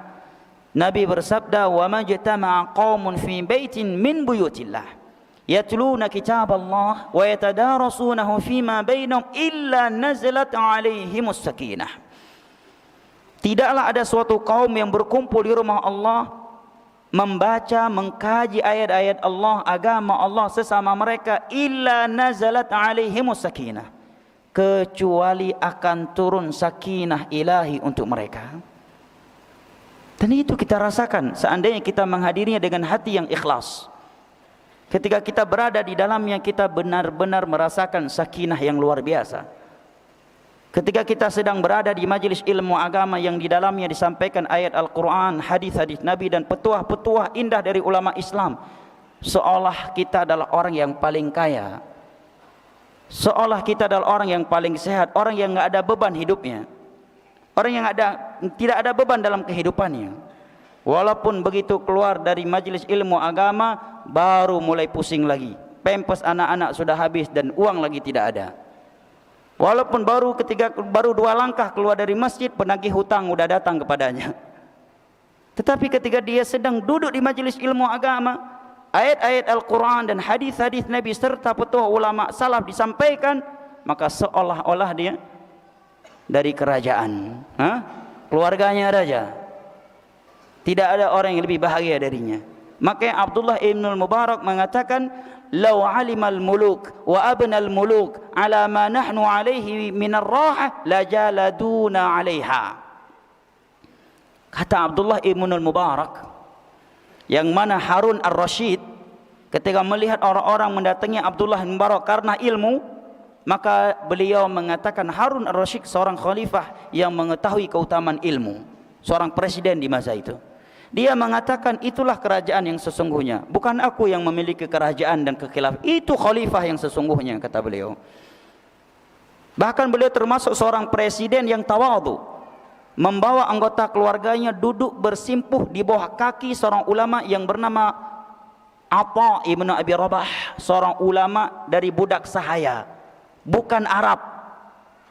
Nabi bersabda, "Wa majtama'a qaumun fi baitin min buyutillah yatluna kitab Allah wa yatadarasunahu fima bainahum illa nazalat 'alaihimus sakinah." Tidaklah ada suatu kaum yang berkumpul di rumah Allah membaca, mengkaji ayat-ayat Allah, agama Allah sesama mereka, illa nazalat 'alaihimus sakinah, kecuali akan turun sakinah ilahi untuk mereka. Dan itu kita rasakan seandainya kita menghadirinya dengan hati yang ikhlas. Ketika kita berada di dalamnya, kita benar-benar merasakan sakinah yang luar biasa. Ketika kita sedang berada di majelis ilmu agama yang di dalamnya disampaikan ayat Al-Quran, hadis-hadis Nabi dan petuah-petuah indah dari ulama Islam, seolah kita adalah orang yang paling kaya, seolah kita adalah orang yang paling sehat, orang yang tidak ada beban hidupnya, orang yang tidak ada beban dalam kehidupannya. Walaupun begitu keluar dari majelis ilmu agama, baru mulai pusing lagi. Pampers anak-anak sudah habis dan uang lagi tidak ada. Walaupun baru 2 langkah keluar dari masjid, penagih hutang sudah datang kepadanya. Tetapi ketika dia sedang duduk di majelis ilmu agama, ayat-ayat Al-Quran dan hadis-hadis Nabi serta petuah ulama salaf disampaikan, maka seolah-olah dia dari kerajaan, keluarganya raja. Tidak ada orang yang lebih bahagia darinya. Maka Abdullah ibn al-Mubarak mengatakan, "Lau alimal muluk wa abnal muluk ala ma nahnu alaihi min ar-raha la jaladuna 'alaiha." Kata Abdullah ibn al-Mubarak, yang mana Harun ar-Rasyid ketika melihat orang-orang mendatangi Abdullah ibn Mubarak karena ilmu, maka beliau mengatakan, Harun ar-Rasyid seorang khalifah yang mengetahui keutamaan ilmu, seorang presiden di masa itu. Dia mengatakan, itulah kerajaan yang sesungguhnya, bukan aku yang memiliki kerajaan dan kekhilafan, itu khalifah yang sesungguhnya, kata beliau. Bahkan beliau termasuk seorang presiden yang tawadhu, membawa anggota keluarganya duduk bersimpuh di bawah kaki seorang ulama yang bernama Atha ibn Abi Rabah, seorang ulama dari budak sahaya, bukan Arab,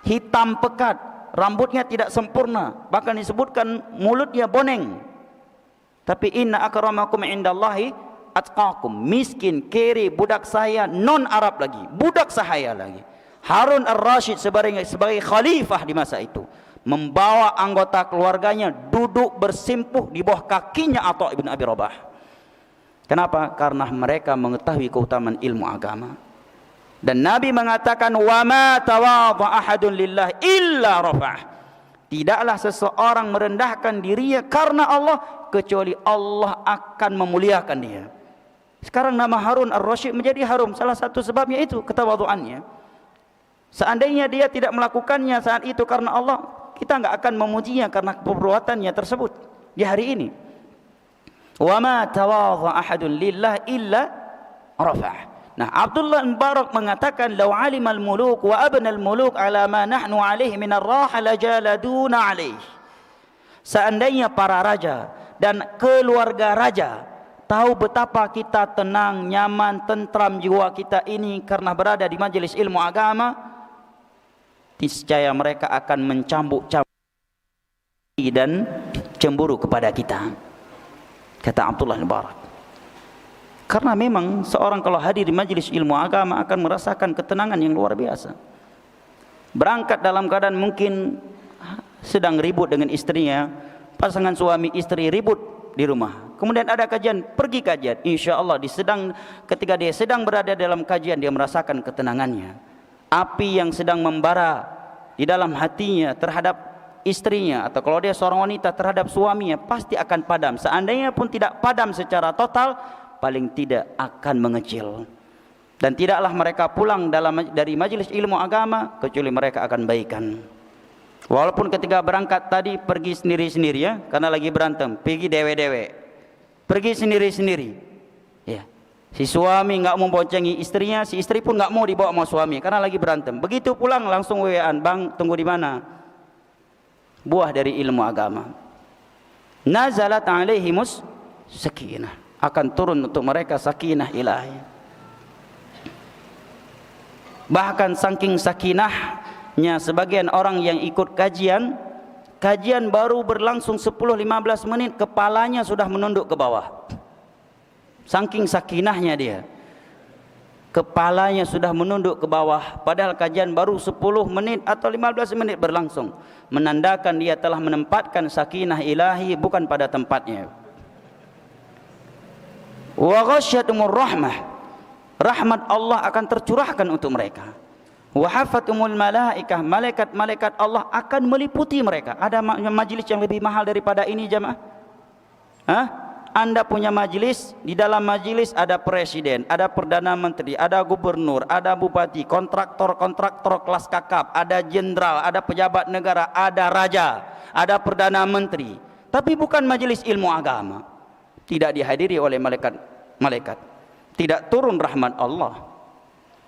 hitam pekat, rambutnya tidak sempurna, bahkan disebutkan mulutnya boneng. Tapi inna akramakum indallahi atqakum, miskin, kere, budak sahaya, non Arab lagi, budak sahaya lagi. Harun ar-Rasyid sebagai khalifah di masa itu membawa anggota keluarganya duduk bersimpuh di bawah kakinya Atha ibn Abi Rabah. Kenapa? Karena mereka mengetahui keutamaan ilmu agama. Dan Nabi mengatakan, wa ma tawadha ahadun lillah illa rafa'ah. Tidaklah seseorang merendahkan dirinya karena Allah kecuali Allah akan memuliakan dia. Sekarang nama Harun ar-Rasyid menjadi harum, salah satu sebabnya itu ketawadhuannya. Seandainya dia tidak melakukannya saat itu karena Allah, kita enggak akan memujinya karena perbuatannya tersebut di hari ini. Wa ma tawadha ahadun lillah illa rafa'ah. Nah, Abdullah bin Mubarak mengatakan, "Lau alimal muluk wa abnal muluk ala ma nahnu alaihi min ar-raha la jaladuna alaihi." Seandainya para raja dan keluarga raja tahu betapa kita tenang, nyaman, tentram jiwa kita ini karena berada di majelis ilmu agama, niscaya mereka akan mencambuk-cambuk dan cemburu kepada kita, kata Abdullah bin Mubarak. Karena memang seorang kalau hadir di majelis ilmu agama akan merasakan ketenangan yang luar biasa. Berangkat dalam keadaan mungkin sedang ribut dengan istrinya, pasangan suami istri ribut di rumah. kemudian ada kajian, pergi kajian. Insya Allah ketika dia sedang berada dalam kajian, dia merasakan ketenangannya. Api yang sedang membara di dalam hatinya terhadap istrinya, atau kalau dia seorang wanita terhadap suaminya, pasti akan padam. Seandainya pun tidak padam secara total, paling tidak akan mengecil. Dan tidaklah mereka pulang dari majelis ilmu agama kecuali mereka akan baikan. Walaupun ketika berangkat tadi pergi sendiri-sendiri ya, karena lagi berantem, pergi dewe-dewe, pergi sendiri-sendiri. Ya, si suami nggak mau boncengi istrinya, si istri pun nggak mau dibawa sama suami karena lagi berantem. Begitu pulang langsung WA-an, bang tunggu di mana? Buah dari ilmu agama. Nazalat alaihimus sakinah, akan turun untuk mereka sakinah ilahi. Bahkan saking sakinahnya, sebagian orang yang ikut kajian baru berlangsung 10-15 menit, kepalanya sudah menunduk ke bawah. Saking sakinahnya dia, kepalanya sudah menunduk ke bawah, padahal kajian baru 10 menit atau 15 menit berlangsung, menandakan dia telah menempatkan sakinah ilahi bukan pada tempatnya. Wa ghasyyatumur rahmah, rahmat Allah akan tercurahkan untuk mereka. Wa hafatumul malaikah, malaikat-malaikat Allah akan meliputi mereka. Ada majelis yang lebih mahal daripada ini jamaah? Anda punya majelis, di dalam majelis ada presiden, ada perdana menteri, ada gubernur, ada bupati, kontraktor kelas kakap, ada jenderal, ada pejabat negara, ada raja, ada perdana menteri. Tapi bukan majelis ilmu agama. Tidak dihadiri oleh malaikat. Tidak turun rahmat Allah,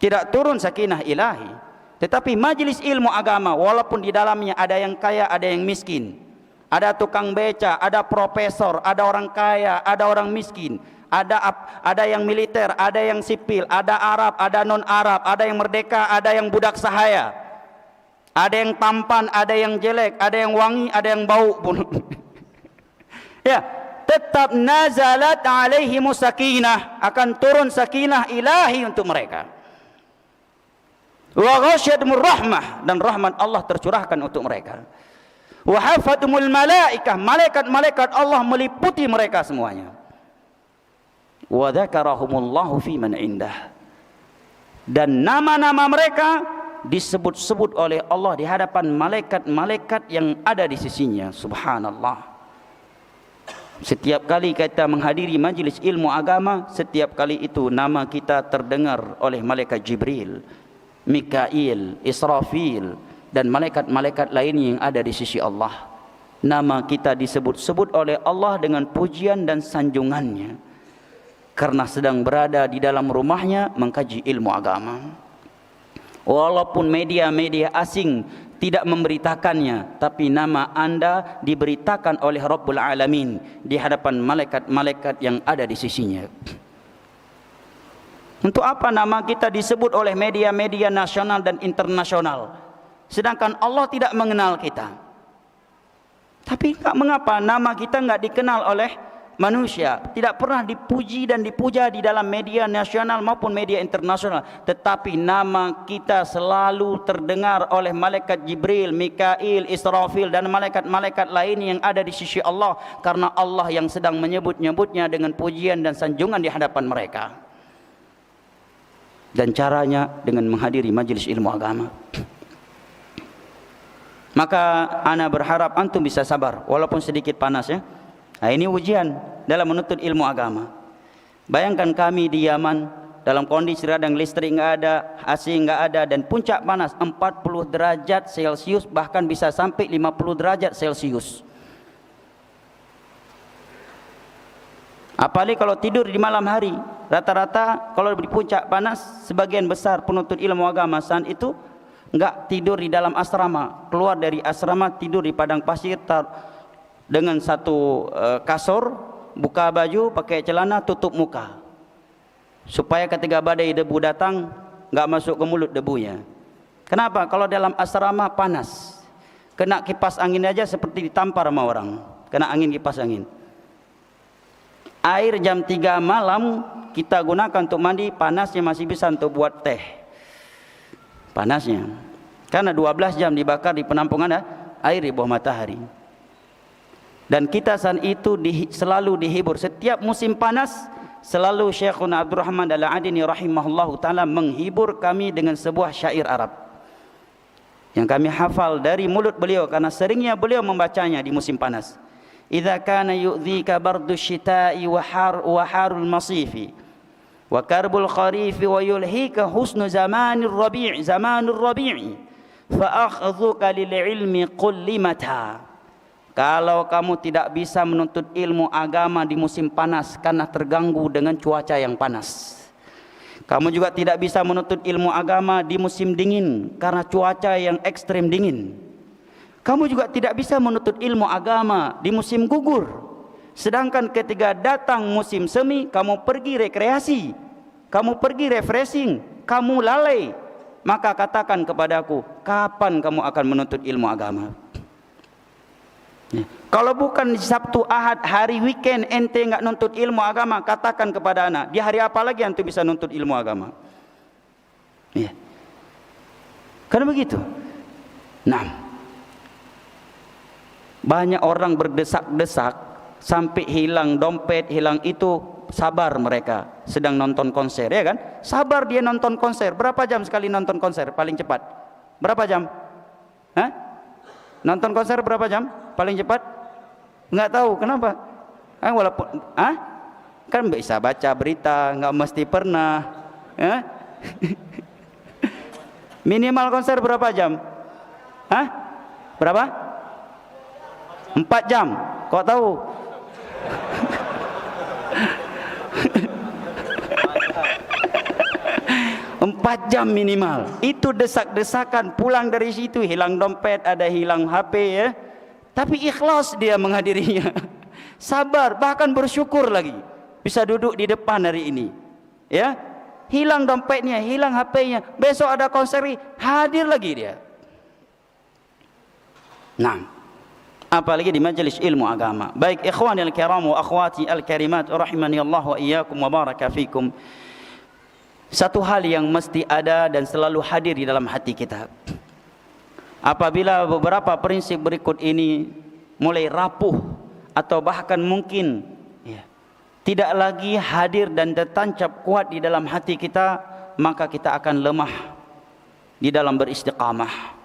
tidak turun sakinah ilahi. Tetapi majelis ilmu agama, walaupun di dalamnya ada yang kaya, ada yang miskin, ada tukang beca, ada profesor, ada orang kaya, ada orang miskin, ada yang militer, ada yang sipil, ada Arab, ada non Arab, ada yang merdeka, ada yang budak sahaya, ada yang tampan, ada yang jelek, ada yang wangi, ada yang bau pun. Ya, tetap nazalat alaihimus sakinah, akan turun sakinah ilahi untuk mereka. Wa ghasyyatumur rahmah, dan rahmat Allah tercurahkan untuk mereka. Wa hafatumul malaikah, malaikat-malaikat Allah meliputi mereka semuanya. Wa dzakarahumullahu fi man indah, dan nama-nama mereka disebut-sebut oleh Allah di hadapan malaikat-malaikat yang ada di sisinya. Subhanallah. Setiap kali kita menghadiri majelis ilmu agama, setiap kali itu nama kita terdengar oleh malaikat Jibril, Mikail, Israfil, dan malaikat-malaikat lain yang ada di sisi Allah. Nama kita disebut-sebut oleh Allah dengan pujian dan sanjungannya, karena sedang berada di dalam rumahnya mengkaji ilmu agama. Walaupun media-media asing tidak memberitakannya, tapi nama Anda diberitakan oleh Rabbul Alamin di hadapan malaikat-malaikat yang ada di sisinya. Untuk apa nama kita disebut oleh media-media nasional dan internasional, sedangkan Allah tidak mengenal kita? Tapi mengapa nama kita nggak dikenal oleh manusia? Tidak pernah dipuji dan dipuja di dalam media nasional maupun media internasional, tetapi nama kita selalu terdengar oleh malaikat Jibril, Mikail, Israfil, dan malaikat-malaikat lain yang ada di sisi Allah, karena Allah yang sedang menyebut-nyebutnya dengan pujian dan sanjungan di hadapan mereka. Dan caranya dengan menghadiri majelis ilmu agama. Maka ana berharap antum bisa sabar walaupun sedikit panas ya. Nah, ini ujian dalam menuntut ilmu agama. Bayangkan kami di Yaman dalam kondisi radang listrik nggak ada, AC nggak ada, dan puncak panas 40 derajat Celcius, bahkan bisa sampai 50 derajat Celcius. Apalagi kalau tidur di malam hari. Rata-rata kalau di puncak panas, sebagian besar penuntut ilmu agama saat itu enggak tidur di dalam asrama, keluar dari asrama tidur di padang pasir dengan satu kasur, buka baju, pakai celana, tutup muka, supaya ketika badai debu datang enggak masuk ke mulut debunya. Kenapa? Kalau dalam asrama panas, kena kipas angin aja seperti ditampar sama orang, kena angin, kipas angin. Air jam 3 malam kita gunakan untuk mandi, panasnya masih bisa untuk buat teh. Panasnya, karena 12 jam dibakar di penampungan air di bawah matahari. Dan kita saat itu selalu dihibur. Setiap musim panas selalu Syekhuna Abdul Rahman Al-Adini rahimahullahu ta'ala menghibur kami dengan sebuah syair Arab yang kami hafal dari mulut beliau karena seringnya beliau membacanya di musim panas. Idza kana yu'dhika bardu syita'i wa harul masifi wa karbul kharifi wa yulhika husnu zamanir rabi'i fa akhdhuka lil ilmi qullimata. Kalau kamu tidak bisa menuntut ilmu agama di musim panas karena terganggu dengan cuaca yang panas, kamu juga tidak bisa menuntut ilmu agama di musim dingin karena cuaca yang ekstrem dingin. Kamu juga tidak bisa menuntut ilmu agama di musim gugur. Sedangkan ketika datang musim semi, kamu pergi rekreasi, kamu pergi refreshing, kamu lalai. Maka katakan kepadaku, kapan kamu akan menuntut ilmu agama? Kalau bukan Sabtu, Ahad, hari weekend ente enggak nuntut ilmu agama, katakan kepada anak, di hari apa lagi ente bisa nuntut ilmu agama? Ya. Karena begitu. Nah, banyak orang berdesak-desak sampai hilang dompet, hilang itu, sabar mereka sedang nonton konser, ya kan? Sabar dia nonton konser. Berapa jam sekali nonton konser paling cepat? Berapa jam? Hah? Nonton konser berapa jam paling cepat? Enggak tahu, kenapa? Walaupun kan bisa baca berita, enggak mesti pernah. Minimal konser berapa jam? Berapa? 4 jam. Kok tahu? Empat jam minimal. Itu desak-desakan, pulang dari situ hilang dompet, ada hilang HP, ya. Tapi ikhlas dia menghadirinya. Sabar, bahkan bersyukur lagi bisa duduk di depan hari ini. Ya. Hilang dompetnya, hilang HP-nya, besok ada konser, hadir lagi dia. Nah, apalagi di majelis ilmu agama. Baik ikhwani al-kiram wa akhwati al-karimat rahimani Allah wa iyyakum wa baraka fikum. Satu hal yang mesti ada dan selalu hadir di dalam hati kita. Apabila beberapa prinsip berikut ini mulai rapuh atau bahkan mungkin tidak lagi hadir dan tertancap kuat di dalam hati kita, maka kita akan lemah di dalam beristiqamah.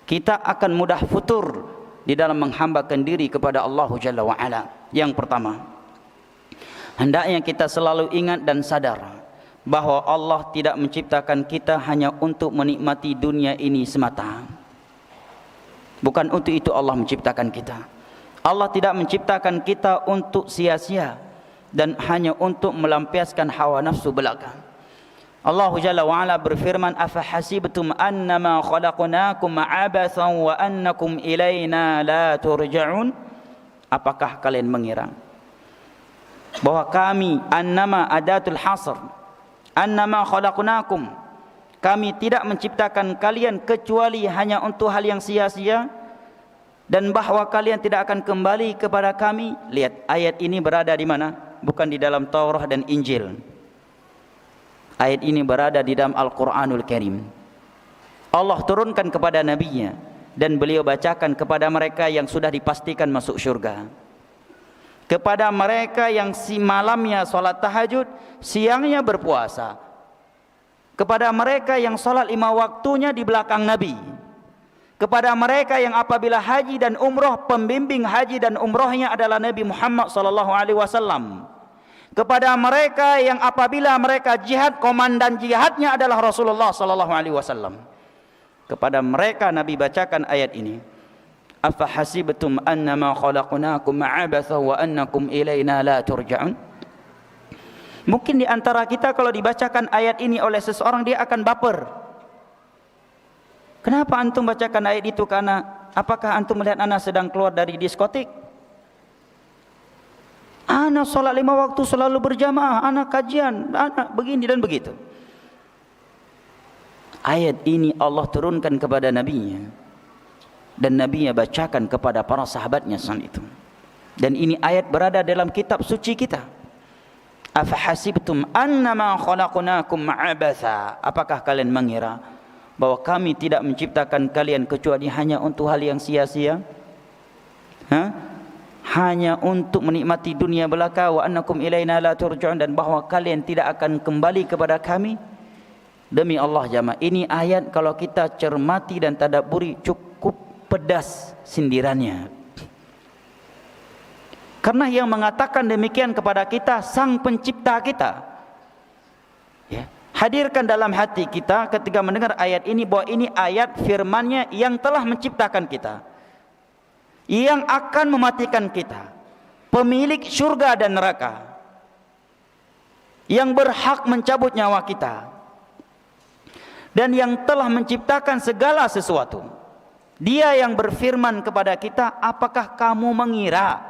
Kita akan mudah futur di dalam menghambakan diri kepada Allah Jalla wa'ala. Yang pertama, hendaknya kita selalu ingat dan sadar bahwa Allah tidak menciptakan kita hanya untuk menikmati dunia ini semata. Bukan untuk itu Allah menciptakan kita. Allah tidak menciptakan kita untuk sia-sia dan hanya untuk melampiaskan hawa nafsu belaka. Allah Jalla wa'ala berfirman, afahasibtum annama khalaqnakum abathan wa annakum ilaina la turja'un. Apakah kalian mengira bahwa kami, annama adatul hasr, annama khalaqnakum, kami tidak menciptakan kalian kecuali hanya untuk hal yang sia-sia, dan bahwa kalian tidak akan kembali kepada kami. Lihat, ayat ini berada di mana? Bukan di dalam Taurat dan Injil. Ayat ini berada di dalam Al-Quranul Karim. Allah turunkan kepada nabinya dan beliau bacakan kepada mereka yang sudah dipastikan masuk syurga, kepada mereka yang malamnya salat tahajud, siangnya berpuasa, kepada mereka yang salat 5 waktunya di belakang Nabi, kepada mereka yang apabila haji dan umroh, pembimbing haji dan umrohnya adalah Nabi Muhammad SAW, kepada mereka yang apabila mereka jihad, komandan jihadnya adalah Rasulullah SAW. Kepada mereka Nabi bacakan ayat ini, afahasibtum annama khalaqnakum abatha wa annakum ilaina la turja'un. Mungkin di antara kita kalau dibacakan ayat ini oleh seseorang, dia akan baper. Kenapa antum bacakan ayat itu? Karena apakah antum melihat anak sedang keluar dari diskotik? Anak sholat 5 waktu selalu berjamaah, anak kajian, anak begini dan begitu. Ayat ini Allah turunkan kepada nabinya, dan nabinya bacakan kepada para sahabatnya saat itu. Dan ini ayat berada dalam kitab suci kita. Afahasibtum annama khalaqnakum abatha. Apakah kalian mengira bahwa kami tidak menciptakan kalian kecuali hanya untuk hal yang sia-sia? hanya untuk menikmati dunia belaka, wa annakum ilaina la turja'un, dan bahawa kalian tidak akan kembali kepada kami. Demi Allah jamaah, ini ayat kalau kita cermati dan tadabburi cukup pedas sindirannya. Karena yang mengatakan demikian kepada kita Sang Pencipta kita. Ya. Hadirkan dalam hati kita ketika mendengar ayat ini bahwa ini ayat firman-Nya yang telah menciptakan kita, yang akan mematikan kita, pemilik syurga dan neraka, yang berhak mencabut nyawa kita, dan yang telah menciptakan segala sesuatu. Dia yang berfirman kepada kita, apakah kamu mengira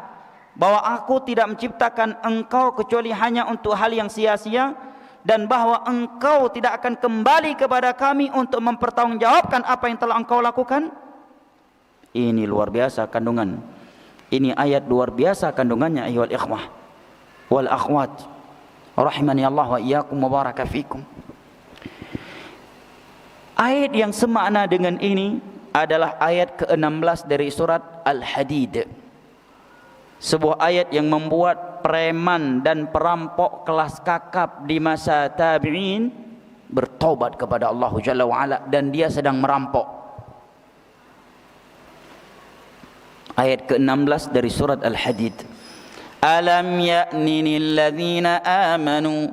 bahwa aku tidak menciptakan engkau kecuali hanya untuk hal yang sia-sia, dan bahwa engkau tidak akan kembali kepada kami untuk mempertanggungjawabkan apa yang telah engkau lakukan? Ini luar biasa kandungan. Ini ayat luar biasa kandungannya, ayyuhal ikhwah wal akhwat rahimani Allah wa iyyakum wa baraka fikum. Ayat yang semakna dengan ini adalah ayat ke-16 dari surat Al-Hadid. Sebuah ayat yang membuat preman dan perampok kelas kakap di masa tabi'in bertaubat kepada Allah Jalla wa'ala, dan dia sedang merampok. Ayat ke-16 dari surat Al-Hadid. Alam ya'nini alladhina amanu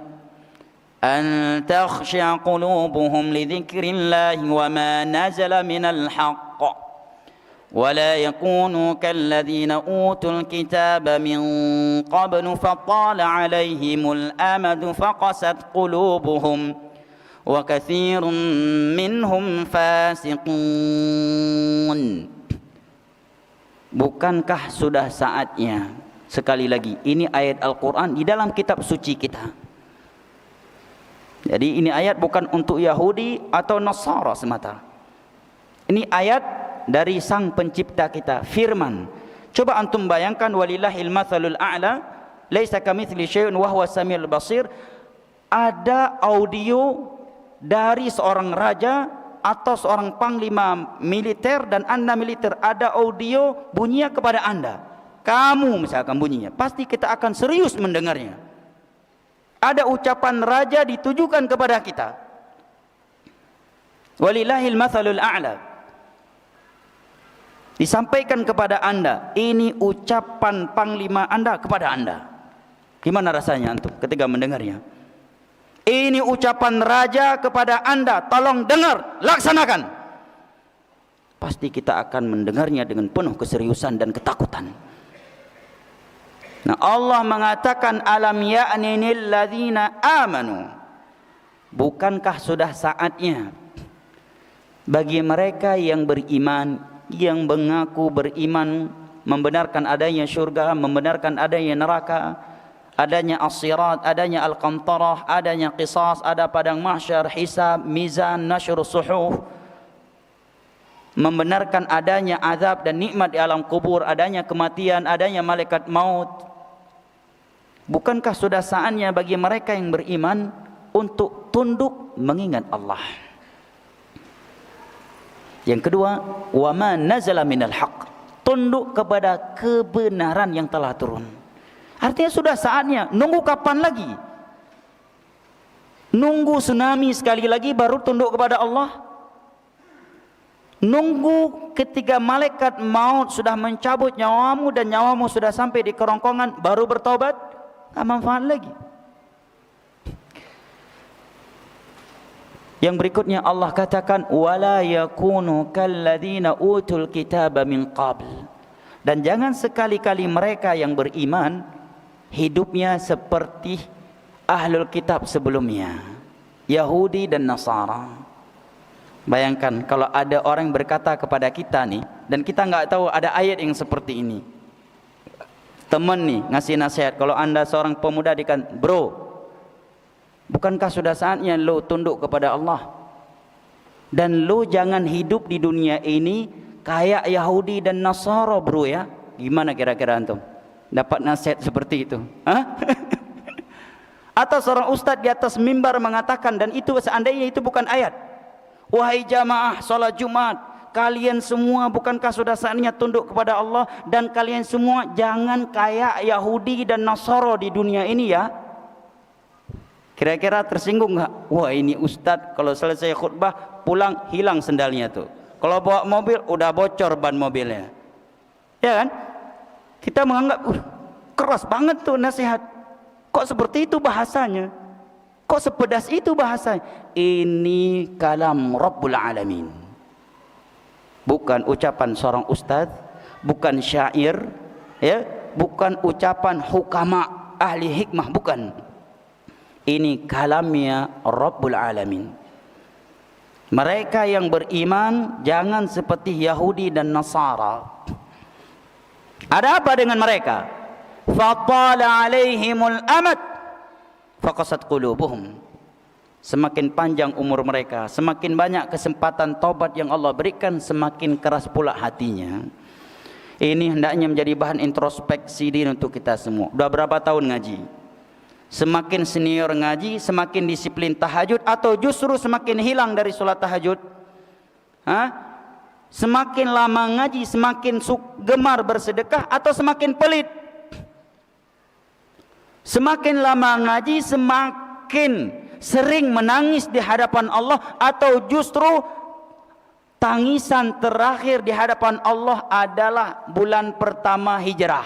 an takhsha qulubuhum li dhikrillahi wa ma nazala minal haqq ولا يكونوا كالذين أوتوا الكتاب من قبل فطال عليهم الأمد فقست قلوبهم وكثير منهم فاسقون. Bukankah sudah saatnya, sekali lagi ini ayat Al-Quran di dalam kitab suci kita. Jadi ini ayat bukan untuk Yahudi atau Nasara semata. Ini ayat dari Sang Pencipta kita, firman. Coba antum bayangkan, walillahil mathalul a'la laisa kamitsli syai'un wa huwas samiul basir. Ada audio dari seorang raja atau seorang panglima militer dan anda militer, ada audio bunyinya kepada anda. Kamu misalkan bunyinya, pasti kita akan serius mendengarnya. Ada ucapan raja ditujukan kepada kita. Walillahil mathalul a'la, disampaikan kepada anda, ini ucapan panglima anda kepada anda. Gimana rasanya antum ketika mendengarnya? Ini ucapan raja kepada anda, tolong dengar, laksanakan. Pasti kita akan mendengarnya dengan penuh keseriusan dan ketakutan. Nah, Allah mengatakan alam ya'ninil ladzina amanu. Bukankah sudah saatnya bagi mereka yang beriman, yang mengaku beriman, membenarkan adanya syurga, membenarkan adanya neraka, adanya as-sirat, adanya al-qantarah, adanya qisas, ada padang mahsyar, hisab, mizan, nashr suhuf, membenarkan adanya azab dan nikmat di alam kubur, adanya kematian, adanya malaikat maut. Bukankah sudah saatnya bagi mereka yang beriman untuk tunduk mengingat Allah? Yang kedua, wa ma nazala minal haqq, tunduk kepada kebenaran yang telah turun. Artinya sudah saatnya. Nunggu kapan lagi? Nunggu tsunami sekali lagi baru tunduk kepada Allah? Nunggu ketika malaikat maut sudah mencabut nyawamu dan nyawamu sudah sampai di kerongkongan baru bertobat? Tak manfaat lagi. Yang berikutnya Allah katakan wala yakunu kalladzina utul kitaba min qabl, dan jangan sekali-kali mereka yang beriman hidupnya seperti ahlul kitab sebelumnya, Yahudi dan Nasara. Bayangkan kalau ada orang berkata kepada kita nih, dan kita enggak tahu ada ayat yang seperti ini. Teman nih ngasih nasihat, kalau anda seorang pemuda dikatakan, bro, bukankah sudah saatnya lo tunduk kepada Allah? Dan lo jangan hidup di dunia ini kayak Yahudi dan Nasara, bro ya. Gimana kira-kira antum? Dapat nasihat seperti itu? Hah? Atau seorang ustaz di atas mimbar mengatakan, dan itu seandainya itu bukan ayat, wahai jamaah salat Jumat, kalian semua bukankah sudah saatnya tunduk kepada Allah, dan kalian semua jangan kayak Yahudi dan Nasara di dunia ini ya. Kira-kira tersinggung nggak? Wah, ini ustadz kalau selesai khutbah pulang hilang sendalnya tuh. Kalau bawa mobil udah bocor ban mobilnya. Ya kan? Kita menganggap keras banget tuh nasihat. Kok seperti itu bahasanya? Kok sepedas itu bahasanya? Ini kalam Rabbul Alamin. Bukan ucapan seorang ustaz, bukan syair, ya, bukan ucapan hukama ahli hikmah, bukan. Ini kalamnya Rabbul Alamin. Mereka yang beriman jangan seperti Yahudi dan Nasara. Ada apa dengan mereka? Fatala alaihimul amad faqasat qulubuhum. Semakin panjang umur mereka, semakin banyak kesempatan taubat yang Allah berikan, semakin keras pula hatinya. Ini hendaknya menjadi bahan introspeksi diri untuk kita semua. Sudah berapa tahun ngaji? Semakin senior ngaji, semakin disiplin tahajud, atau justru semakin hilang dari sholat tahajud? Semakin lama ngaji, semakin gemar bersedekah, atau semakin pelit? Semakin lama ngaji, semakin sering menangis di hadapan Allah, atau justru tangisan terakhir di hadapan Allah adalah bulan pertama hijrah,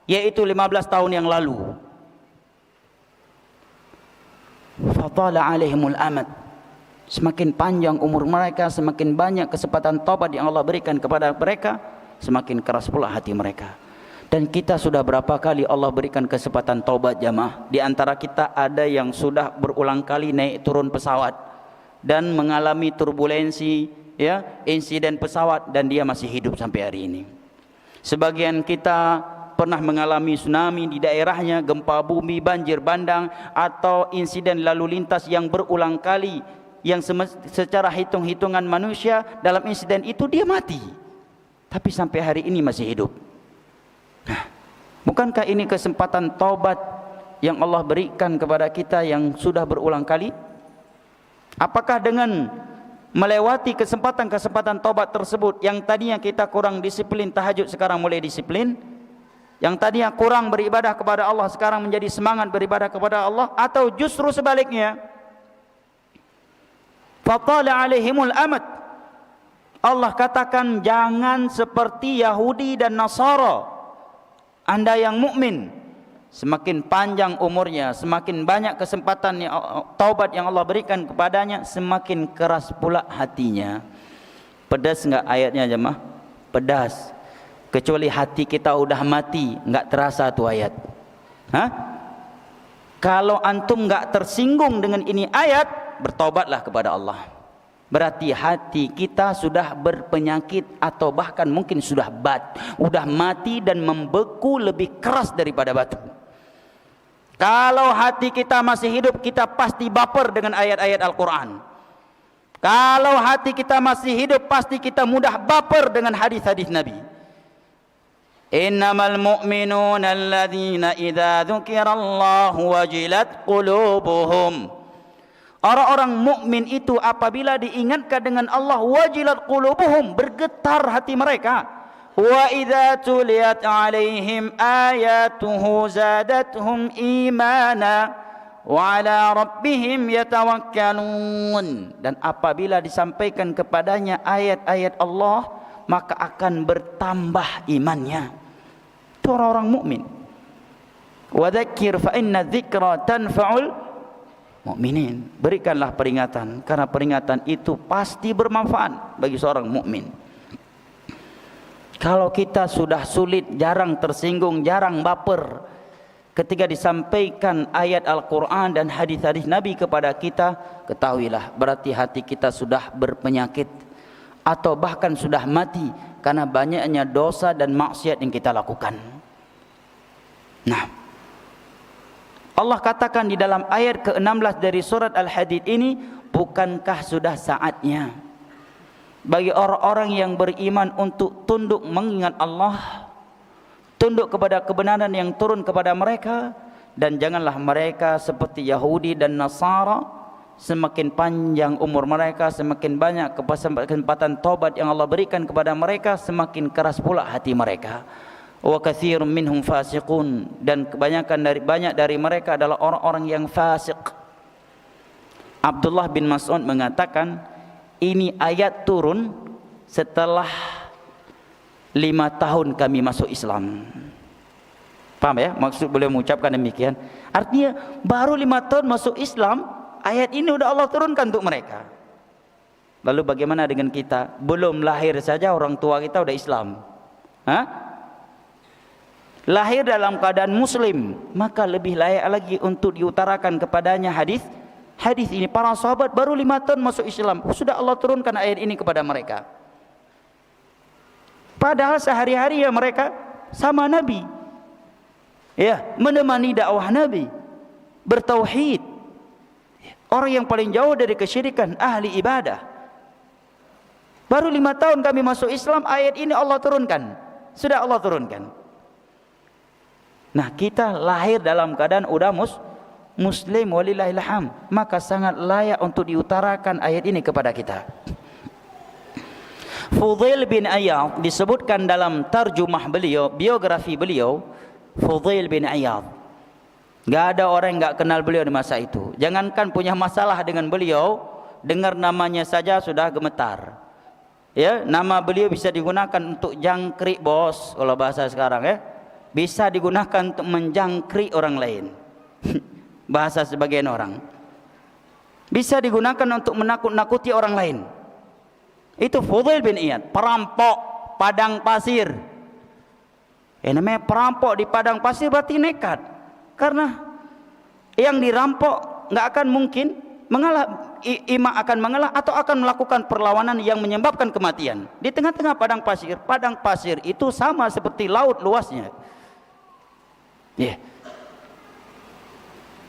yaitu 15 tahun yang lalu. Fatala alaihimul amad. Semakin panjang umur mereka, semakin banyak kesempatan taubat yang Allah berikan kepada mereka, semakin keras pula hati mereka. Dan kita sudah berapa kali Allah berikan kesempatan taubat jamaah? Di antara kita ada yang sudah berulang kali naik turun pesawat dan mengalami turbulensi, ya, insiden pesawat, dan dia masih hidup sampai hari ini. Sebagian kita pernah mengalami tsunami di daerahnya, gempa bumi, banjir bandang, atau insiden lalu lintas yang berulang kali, yang secara hitung-hitungan manusia dalam insiden itu dia mati, tapi sampai hari ini masih hidup. Nah, bukankah ini kesempatan taubat yang Allah berikan kepada kita yang sudah berulang kali? Apakah dengan melewati kesempatan-kesempatan taubat tersebut, yang tadinya kita kurang disiplin tahajud sekarang mulai disiplin, yang tadinya kurang beribadah kepada Allah sekarang menjadi semangat beribadah kepada Allah, atau justru sebaliknya? Fatala alaihimul amad. Allah katakan jangan seperti Yahudi dan Nasara. Anda yang mukmin, semakin panjang umurnya, semakin banyak kesempatan taubat yang Allah berikan kepadanya, semakin keras pula hatinya. Pedas enggak ayatnya jemaah? Pedas. Kecuali hati kita udah mati, enggak terasa tuh ayat. Kalau antum enggak tersinggung dengan ini ayat, bertobatlah kepada Allah. Berarti hati kita sudah berpenyakit, atau bahkan mungkin sudah mati dan membeku lebih keras daripada batu. Kalau hati kita masih hidup, kita pasti baper dengan ayat-ayat Al-Quran. Kalau hati kita masih hidup, pasti kita mudah baper dengan hadis-hadis Nabi. Innamal mu'minuna alladzina idza dzukirallahu wajilat qulubuhum. Orang-orang mukmin itu apabila diingatkan dengan Allah, wajilat qulubuhum, bergetar hati mereka. Wa idza tuliyat alaihim ayatuhu zadatuhum imana wa ala rabbihim yatawakkalun. Dan apabila disampaikan kepadanya ayat-ayat Allah, maka akan bertambah imannya. Itu orang-orang mukmin. Wa dzakir fa inna dzikra tanfa'ul mukminin. Berikanlah peringatan, karena peringatan itu pasti bermanfaat bagi seorang mukmin. Kalau kita sudah sulit, jarang tersinggung, jarang baper ketika disampaikan ayat Al-Quran dan hadis-hadis Nabi kepada kita, ketahuilah berarti hati kita sudah berpenyakit, atau bahkan sudah mati karena banyaknya dosa dan maksiat yang kita lakukan. Nah, Allah katakan di dalam ayat ke-16 dari surat Al-Hadid ini, bukankah sudah saatnya bagi orang-orang yang beriman untuk tunduk mengingat Allah, tunduk kepada kebenaran yang turun kepada mereka, dan janganlah mereka seperti Yahudi dan Nasara semakin panjang umur mereka, semakin banyak kesempatan taubat yang Allah berikan kepada mereka, semakin keras pula hati mereka. Wa katsirun minhum fasiqun, dan banyak dari mereka adalah orang-orang yang fasik. Abdullah bin Mas'ud mengatakan, ini ayat turun setelah 5 tahun kami masuk Islam. Paham ya? Maksud beliau mengucapkan demikian. Artinya baru 5 tahun masuk Islam, ayat ini udah Allah turunkan untuk mereka. Lalu bagaimana dengan kita? Belum lahir saja orang tua kita udah Islam. Hah? Lahir dalam keadaan muslim, maka lebih layak lagi untuk diutarakan kepadanya hadis ini. Para sahabat baru 5 tahun masuk Islam, sudah Allah turunkan ayat ini kepada mereka. Padahal sehari-hari ya mereka sama Nabi, ya, menemani dakwah Nabi, bertauhid, orang yang paling jauh dari kesyirikan, ahli ibadah. Baru 5 tahun kami masuk Islam, ayat ini Allah turunkan, sudah Allah turunkan. Nah, kita lahir dalam keadaan udah muslim, walillahilham, maka sangat layak untuk diutarakan ayat ini kepada kita. Fudail bin Iyad disebutkan dalam tarjumah beliau, biografi beliau, Fudail bin Iyad. Gak ada orang yang gak kenal beliau di masa itu. Jangankan punya masalah dengan beliau, dengar namanya saja sudah gemetar. Ya, nama beliau bisa digunakan untuk jangkrik, bos, kalau bahasa sekarang ya. Bisa digunakan untuk menjangkrik orang lain. Bahasa sebagian orang. Bisa digunakan untuk menakut-nakuti orang lain. Itu Fudail bin Iyad, perampok padang pasir. Namanya perampok di padang pasir berarti nekat. Karena yang dirampok nggak akan mungkin mengalah, ima akan mengalah atau akan melakukan perlawanan yang menyebabkan kematian. Di tengah-tengah padang pasir itu sama seperti laut luasnya.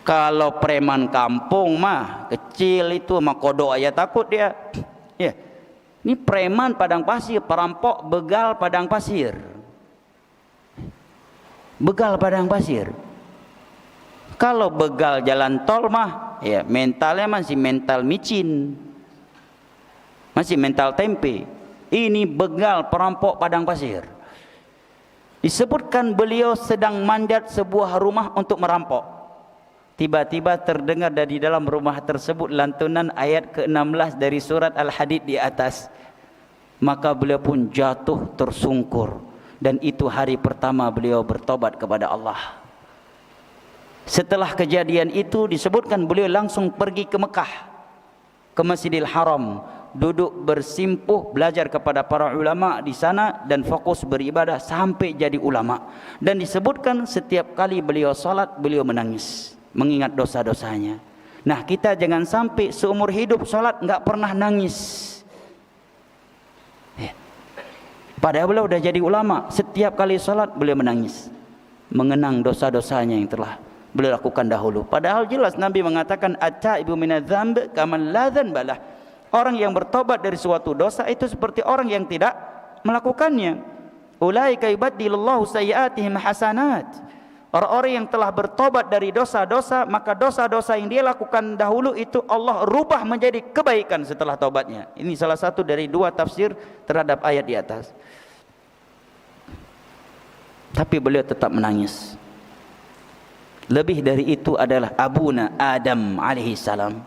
Kalau preman kampung mah kecil itu mah kodok aja takut dia. Ini preman padang pasir, perampok begal padang pasir. Begal padang pasir. Kalau begal jalan tol mah, ya mentalnya masih mental micin, masih mental tempe. Ini begal perampok padang pasir. Disebutkan beliau sedang manjat sebuah rumah untuk merampok. Tiba-tiba terdengar dari dalam rumah tersebut lantunan ayat ke-16 dari surat Al-Hadid di atas. Maka beliau pun jatuh tersungkur. Dan itu hari pertama beliau bertobat kepada Allah. Setelah kejadian itu disebutkan beliau langsung pergi ke Mekah, ke Masjidil Haram, duduk bersimpuh belajar kepada para ulama di sana dan fokus beribadah sampai jadi ulama. Dan disebutkan setiap kali beliau salat beliau menangis, mengingat dosa-dosanya. Nah, kita jangan sampai seumur hidup salat enggak pernah nangis. Padahal beliau sudah jadi ulama, setiap kali salat beliau menangis, mengenang dosa-dosanya yang telah beliau lakukan dahulu. Padahal jelas Nabi mengatakan at-taibu minadz-dzamb kaman la dzanbalah. Orang yang bertobat dari suatu dosa itu seperti orang yang tidak melakukannya. Ulaika yubaddilullahu sayyi'atihim hasanat. Orang-orang yang telah bertobat dari dosa-dosa, maka dosa-dosa yang dia lakukan dahulu itu Allah rubah menjadi kebaikan setelah tobatnya. Ini salah satu dari 2 tafsir terhadap ayat di atas. Tapi beliau tetap menangis. Lebih dari itu adalah Abuna Adam alaihi salam.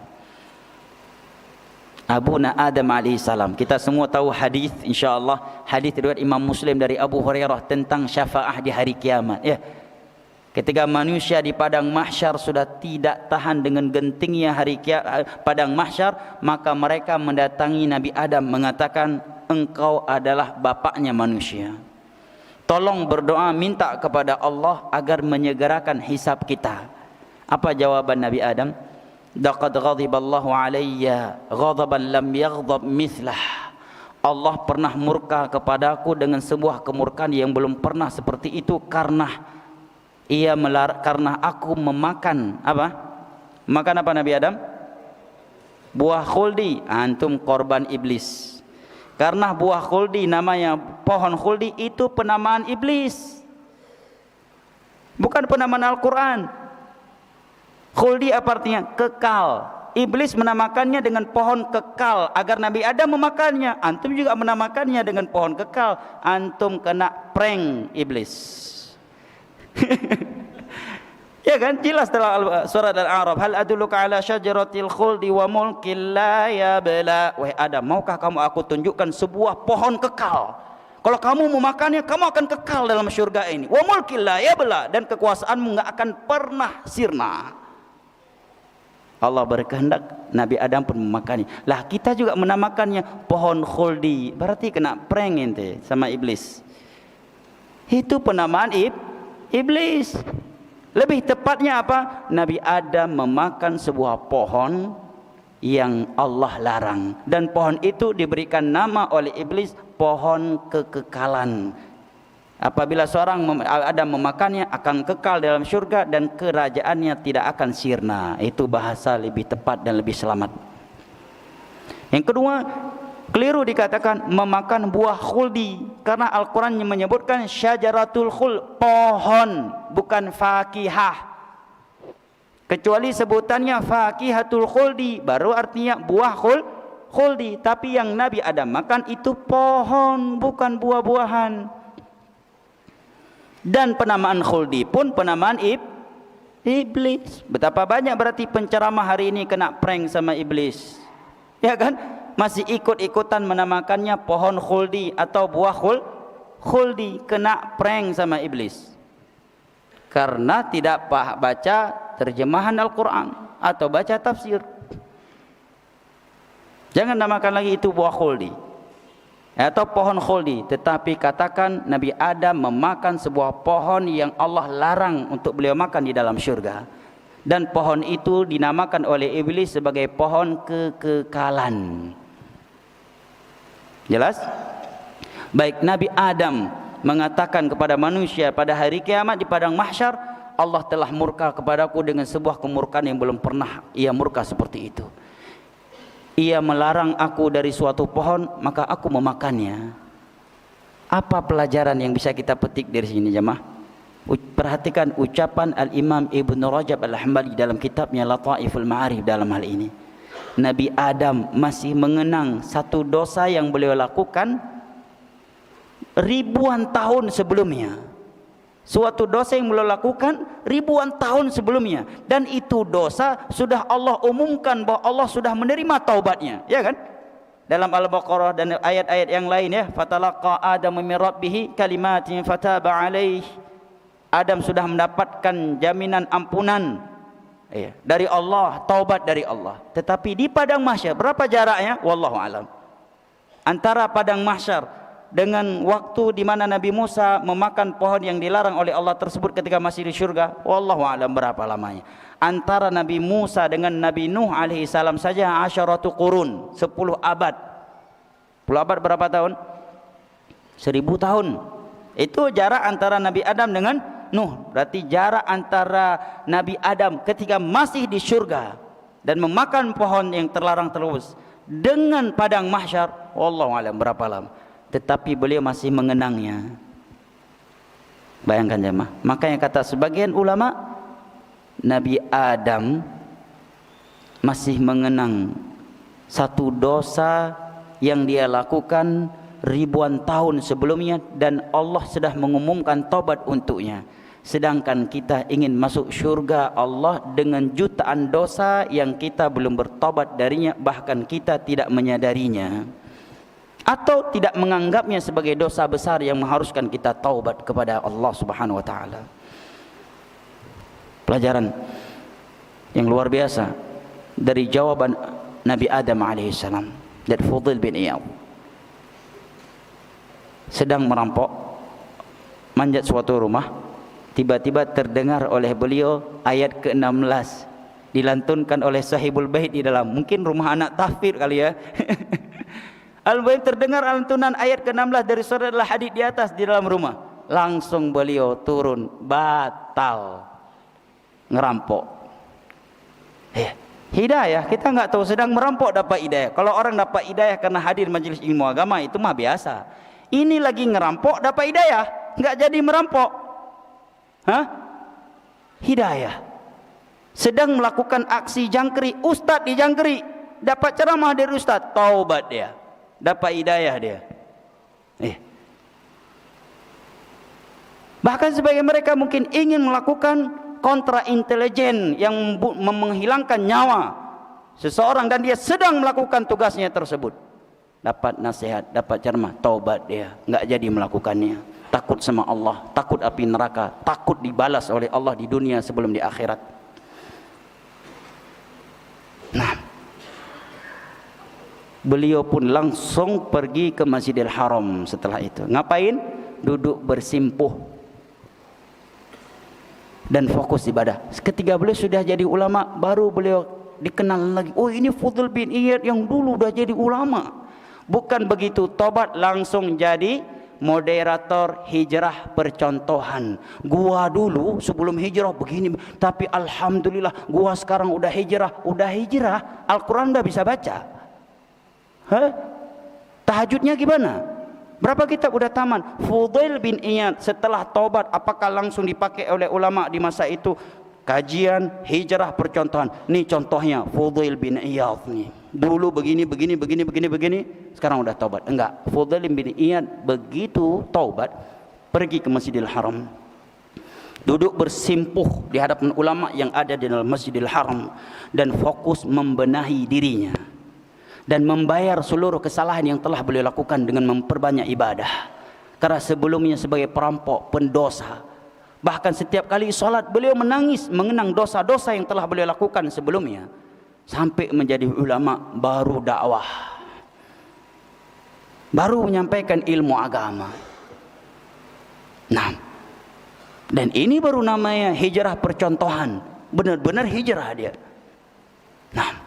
Abuna Adam alaihi salam. Kita semua tahu hadis, insyaallah, hadis riwayat Imam Muslim dari Abu Hurairah tentang syafaah di hari kiamat, ya. Ketika manusia di padang mahsyar sudah tidak tahan dengan gentingnya padang mahsyar, maka mereka mendatangi Nabi Adam mengatakan, engkau adalah bapaknya manusia. Tolong berdoa minta kepada Allah agar menyegerakan hisab kita. Apa jawaban Nabi Adam? Laqad ghadiballahu alayya ghadaban lam yaghdab mithlah. Allah pernah murka kepadaku dengan sebuah kemurkaan yang belum pernah seperti itu karena aku memakan apa? Makan apa Nabi Adam? Buah khuldi. Antum korban iblis. Karena buah khuldi namanya pohon khuldi itu penamaan iblis. Bukan penamaan Al-Quran. Khuldi apa artinya? Kekal. Iblis menamakannya dengan pohon kekal agar Nabi Adam memakannya. Antum juga menamakannya dengan pohon kekal. Antum kena prank iblis. Ya kan, jelas dalam surat Al-A'raf, hal adulluka ala syajaratil khuldi wa mulkin la yabla. Wahai Adam, maukah kamu aku tunjukkan sebuah pohon kekal? Kalau kamu memakannya, kamu akan kekal dalam syurga ini. Wa mulkin la yabla, dan kekuasaanmu enggak akan pernah sirna. Allah berkehendak, Nabi Adam pun memakannya. Lah kita juga menamakannya pohon khuldi. Berarti kena prank ente sama iblis. Itu penamaan iblis. Lebih tepatnya apa? Nabi Adam memakan sebuah pohon yang Allah larang, dan pohon itu diberikan nama oleh iblis pohon kekekalan. Apabila seorang Adam memakannya akan kekal dalam syurga dan kerajaannya tidak akan sirna. Itu bahasa lebih tepat dan lebih selamat. Yang kedua, keliru dikatakan memakan buah khuldi, karena Al-Quran menyebutkan syajaratul khuld, pohon, bukan fakihah. Kecuali sebutannya fakihatul khuldi, baru artinya buah khuldi. Tapi yang Nabi Adam makan itu pohon, bukan buah-buahan. Dan penamaan khuldi pun penamaan iblis. Betapa banyak berarti penceramah hari ini kena prank sama iblis, ya kan? Masih ikut-ikutan menamakannya pohon khuldi atau buah khuldi, kena prank sama iblis karena tidak baca terjemahan Al-Quran atau baca tafsir. Jangan namakan lagi itu buah khuldi atau pohon khuldi, tetapi katakan Nabi Adam memakan sebuah pohon yang Allah larang untuk beliau makan di dalam syurga, dan pohon itu dinamakan oleh iblis sebagai pohon kekekalan. Jelas? Baik, Nabi Adam mengatakan kepada manusia pada hari kiamat di padang mahsyar, Allah telah murka kepadaku dengan sebuah kemurkaan yang belum pernah ia murka seperti itu. Ia melarang aku dari suatu pohon, maka aku memakannya. Apa pelajaran yang bisa kita petik dari sini, jemaah? Perhatikan ucapan Al-Imam Ibn Rajab Al-Hambali dalam kitabnya Lataiful Ma'arif dalam hal ini. Nabi Adam masih mengenang satu dosa yang beliau lakukan ribuan tahun sebelumnya. Suatu dosa yang beliau lakukan ribuan tahun sebelumnya, dan itu dosa sudah Allah umumkan bahwa Allah sudah menerima taubatnya, ya kan? Dalam Al-Baqarah dan ayat-ayat yang lain, ya, fatalaqa Adamu min rabbih kalimatin fataba alaih. Adam sudah mendapatkan jaminan ampunan, ya, dari Allah, taubat dari Allah. Tetapi di padang mahsyar berapa jaraknya? Wallahu alam. Antara padang mahsyar dengan waktu di mana Nabi Musa memakan pohon yang dilarang oleh Allah tersebut ketika masih di syurga, wallahu a'lam berapa lamanya. Antara Nabi Musa dengan Nabi Nuh alaihi salam saja 10 qurun, 10 abad. 10 abad berapa tahun? 1000 tahun. Itu jarak antara Nabi Adam dengan Nuh. Berarti jarak antara Nabi Adam ketika masih di syurga dan memakan pohon yang terlarang terus dengan padang mahsyar, wallahu a'lam berapa lama. Tetapi beliau masih mengenangnya. Bayangkan jemaah. Makanya kata sebagian ulama, Nabi Adam masih mengenang satu dosa yang dia lakukan ribuan tahun sebelumnya, dan Allah sudah mengumumkan taubat untuknya. Sedangkan kita ingin masuk syurga Allah dengan jutaan dosa yang kita belum bertobat darinya, bahkan kita tidak menyadarinya atau tidak menganggapnya sebagai dosa besar yang mengharuskan kita taubat kepada Allah Subhanahu wa taala. Pelajaran yang luar biasa dari jawaban Nabi Adam alaihissalam dari Fudail bin Iyad. Sedang merampok, manjat suatu rumah, tiba-tiba terdengar oleh beliau ayat ke-16 dilantunkan oleh sahibul bait di dalam, mungkin rumah anak tahfidz kali ya. Al-Bait terdengar lantunan ayat ke-16 dari surah Al-Hadid di atas di dalam rumah. Langsung beliau turun, batal ngerampok. Hidayah, kita enggak tahu sedang merampok dapat hidayah. Kalau orang dapat hidayah karena hadir majelis ilmu agama, itu mah biasa. Ini lagi ngerampok dapat hidayah, enggak jadi merampok. Hidayah. sedang melakukan aksi jangkrik, ustaz dijangkrik, dapat ceramah dari ustaz, taubat dia, dapat hidayah dia. Bahkan sebagian mereka mungkin ingin melakukan kontra intelijen yang menghilangkan nyawa seseorang dan dia sedang melakukan tugasnya tersebut. Dapat nasihat, dapat ceramah, taubat dia, enggak jadi melakukannya. Takut sama Allah, takut api neraka, takut dibalas oleh Allah di dunia sebelum di akhirat. Nah, beliau pun langsung pergi ke Masjidil Haram setelah itu. Ngapain? Duduk bersimpuh dan fokus ibadah. Ketika beliau sudah jadi ulama, baru beliau dikenal lagi. Oh, ini Fudail bin Iyad yang dulu udah jadi ulama. Bukan begitu, tobat langsung jadi moderator hijrah percontohan. Gua dulu sebelum hijrah begini, tapi alhamdulillah gua sekarang udah hijrah. Al-Quran udah bisa baca. Tahajudnya gimana? Berapa kitab udah taman? Fudail bin Iyad setelah taubat, apakah langsung dipakai oleh ulama di masa itu? Kajian hijrah percontohan. Nih contohnya Fudail bin Iyad nih. Dulu begini, sekarang udah taubat. Enggak, Fudail bin Iyad begitu taubat, pergi ke Masjidil Haram, duduk bersimpuh di hadapan ulama yang ada di dalam Masjidil Haram, dan fokus membenahi dirinya dan membayar seluruh kesalahan yang telah beliau lakukan dengan memperbanyak ibadah. Karena sebelumnya sebagai perampok, pendosa, bahkan setiap kali salat beliau menangis mengenang dosa-dosa yang telah beliau lakukan sebelumnya. Sampai menjadi ulama, baru dakwah, baru menyampaikan ilmu agama. Nah, dan ini baru namanya hijrah percontohan, benar-benar hijrah dia. Nah,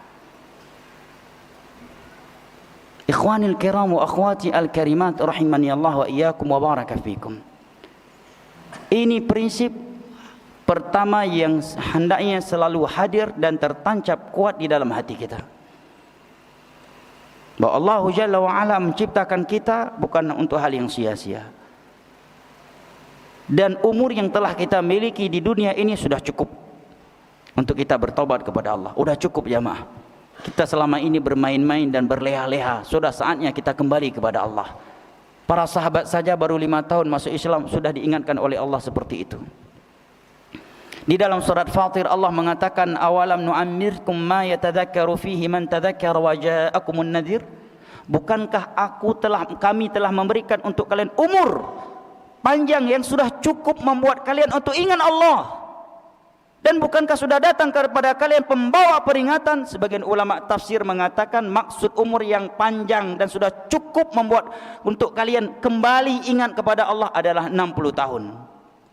ikhwanil kiram wa akhwati al-karimat rahimani Allah wa iyyakum wa baraka fikum. Ini prinsip pertama yang hendaknya selalu hadir dan tertancap kuat di dalam hati kita. Bahwa Allah Jalla wa Ala menciptakan kita bukan untuk hal yang sia-sia. Dan umur yang telah kita miliki di dunia ini sudah cukup untuk kita bertobat kepada Allah. Sudah cukup jamaah. Kita selama ini bermain-main dan berleha-leha. Sudah saatnya kita kembali kepada Allah. Para sahabat saja baru 5 tahun masuk Islam sudah diingatkan oleh Allah seperti itu. Di dalam surat Fatir Allah mengatakan, awalam nu'ammirkum ma yatadhakkaru fihi man tadhakkara wa ja'akumun nadhir. Bukankah kami telah memberikan untuk kalian umur panjang yang sudah cukup membuat kalian untuk ingat Allah? Dan bukankah sudah datang kepada kalian pembawa peringatan? Sebagian ulama tafsir mengatakan maksud umur yang panjang dan sudah cukup membuat untuk kalian kembali ingat kepada Allah adalah 60 tahun.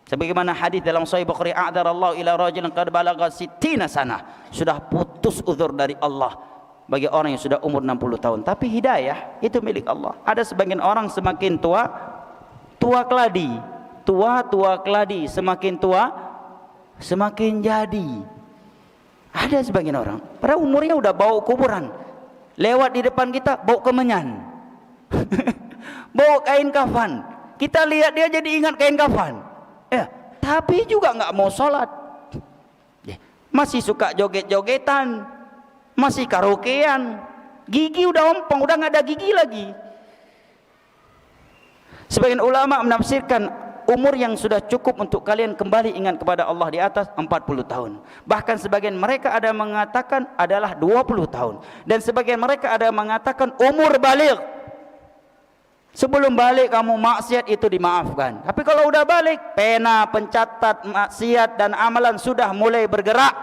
Sebagaimana hadis dalam Sahih Bukhari, a'darallahu ila rajulin qad balagha 60 sanah. Sudah putus uzur dari Allah bagi orang yang sudah umur 60 tahun. Tapi hidayah itu milik Allah. Ada sebagian orang semakin tua keladi, semakin tua semakin jadi. Ada sebagian orang pada umurnya udah bau kuburan, lewat di depan kita bau kemenyan, bau kain kafan. Kita lihat dia jadi ingat kain kafan, tapi juga nggak mau sholat, masih suka joget-jogetan, masih karaokean, gigi udah ompong, udah nggak ada gigi lagi. Sebagian ulama menafsirkan umur yang sudah cukup untuk kalian kembali ingat kepada Allah di atas 40 tahun. Bahkan sebagian mereka ada mengatakan adalah 20 tahun. Dan sebagian mereka ada mengatakan umur baligh. Sebelum balik kamu maksiat itu dimaafkan. Tapi kalau udah balik, pena pencatat maksiat dan amalan sudah mulai bergerak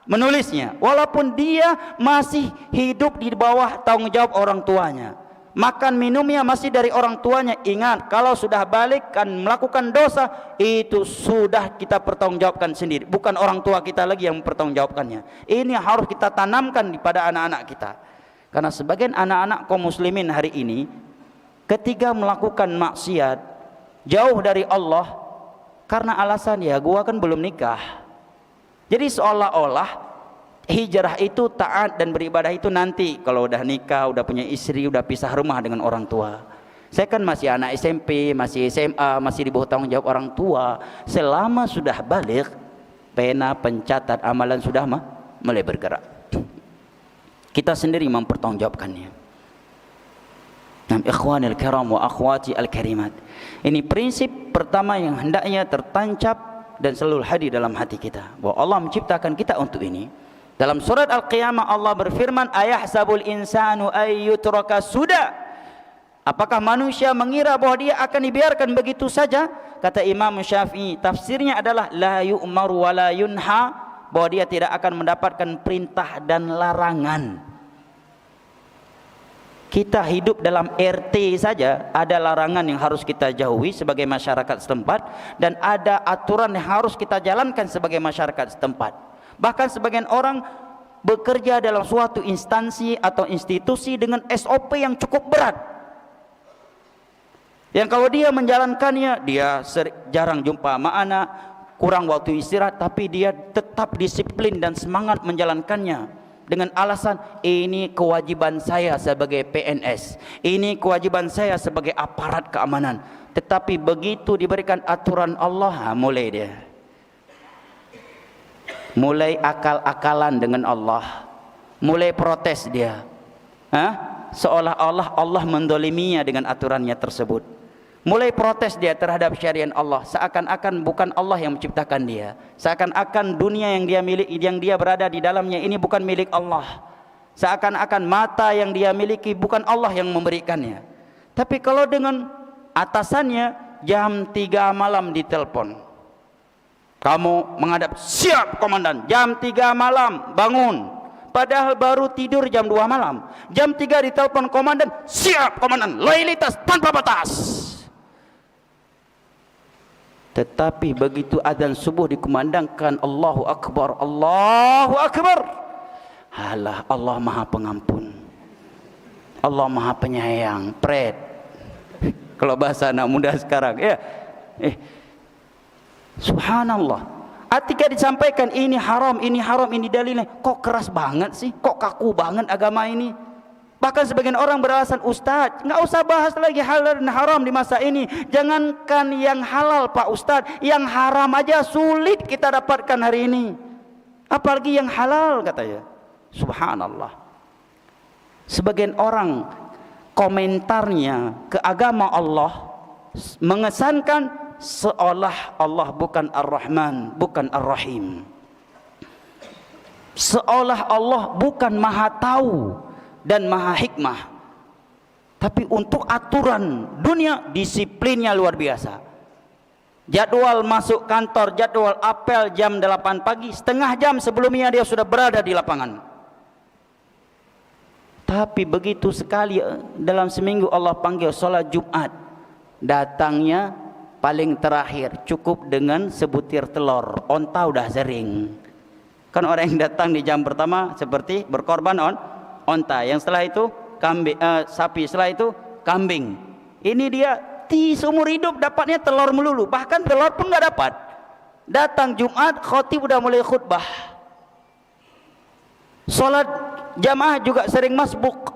menulisnya. Walaupun dia masih hidup di bawah tanggung jawab orang tuanya. Makan minumnya masih dari orang tuanya. Ingat, kalau sudah balik kan melakukan dosa, itu sudah kita pertanggungjawabkan sendiri, bukan orang tua kita lagi yang mempertanggungjawabkannya. Ini harus kita tanamkan pada anak-anak kita. Karena sebagian anak-anak kaum muslimin hari ini ketika melakukan maksiat jauh dari Allah karena alasan gua kan belum nikah. Jadi seolah-olah hijrah itu taat dan beribadah itu nanti kalau udah nikah, udah punya istri, udah pisah rumah dengan orang tua. Saya kan masih anak SMP, masih SMA, masih di bawah tanggung jawab orang tua. Selama sudah balik, pena pencatat amalan sudah mulai bergerak. Kita sendiri mempertanggungjawabkannya. Nah, ikhwanil kiram wa akhwati al-karimat. Ini prinsip pertama yang hendaknya tertancap dan selalu hadir dalam hati kita, bahwa Allah menciptakan kita untuk ini. Dalam surat Al-Qiyamah Allah berfirman, ayahsabul insanu ayyutraka suda. Apakah manusia mengira bahwa dia akan dibiarkan begitu saja? Kata Imam Syafi'i, tafsirnya adalah la yu'maru wa la yunha, bahwa dia tidak akan mendapatkan perintah dan larangan. Kita hidup dalam RT saja, ada larangan yang harus kita jauhi sebagai masyarakat setempat, dan ada aturan yang harus kita jalankan sebagai masyarakat setempat. Bahkan sebagian orang bekerja dalam suatu instansi atau institusi dengan SOP yang cukup berat, yang kalau dia menjalankannya, dia jarang jumpa sama anak, kurang waktu istirahat, tapi dia tetap disiplin dan semangat menjalankannya dengan alasan ini kewajiban saya sebagai PNS, ini kewajiban saya sebagai aparat keamanan. Tetapi begitu diberikan aturan Allah, mulai akal-akalan dengan Allah, mulai protes dia, seolah-olah Allah mendoliminya dengan aturannya tersebut. Mulai protes dia terhadap syariat Allah, seakan-akan bukan Allah yang menciptakan dia, seakan-akan dunia yang dia miliki, yang dia berada di dalamnya ini bukan milik Allah, seakan-akan mata yang dia miliki bukan Allah yang memberikannya. Tapi kalau dengan atasannya jam 3 malam ditelepon, kamu menghadap, siap komandan, jam 3 malam bangun, padahal baru tidur jam 2 malam. Jam 3 ditelepon komandan, siap komandan, loyalitas tanpa batas. Tetapi begitu adzan subuh dikumandangkan, Allahu Akbar, Allahu Akbar, halah, Allah Maha Pengampun, Allah Maha Penyayang, pret. Kalau bahasa anak muda sekarang, ya, subhanallah. Ketika disampaikan ini haram, ini dalilnya, kok keras banget sih, kok kaku banget agama ini. Bahkan sebagian orang beralasan, Ustaz, nggak usah bahas lagi halal dan haram di masa ini. Jangankan yang halal Pak Ustaz, yang haram aja sulit kita dapatkan hari ini, apalagi yang halal, katanya. Subhanallah. Sebagian orang komentarnya ke agama Allah mengesankan seolah Allah bukan Ar-Rahman, bukan Ar-Rahim, seolah Allah bukan Maha Tahu dan Maha Hikmah. Tapi untuk aturan dunia, disiplinnya luar biasa. Jadwal masuk kantor, jadwal apel jam 8 pagi, setengah jam sebelumnya dia sudah berada di lapangan. Tapi begitu sekali dalam seminggu Allah panggil sholat Jumat, datangnya paling terakhir, cukup dengan sebutir telur, onta udah sering. Kan orang yang datang di jam pertama seperti berkorban onta, yang setelah itu kambing, sapi, setelah itu kambing. Ini dia seumur hidup dapatnya telur melulu, bahkan telur pun nggak dapat. Datang Jumat, khotib udah mulai khutbah. Salat jamaah juga sering masbuk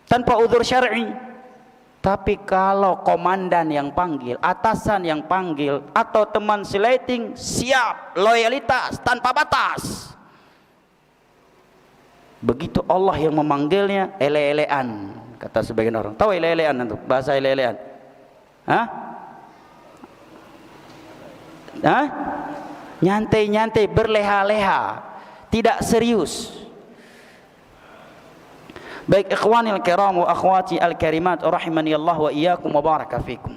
tanpa udzur syar'i. Tapi kalau komandan yang panggil, atasan yang panggil, atau teman seleting, siap, loyalitas tanpa batas. Begitu Allah yang memanggilnya, ele-elean, kata sebagian orang. Tahu ele-elean itu bahasa ele-elean? Nyantai-nyantai, berleha-leha, tidak serius. Baik ikhwanil kiram wa akhwati al-karimat rahimani Allah wa iyyakum wa baraka fikum.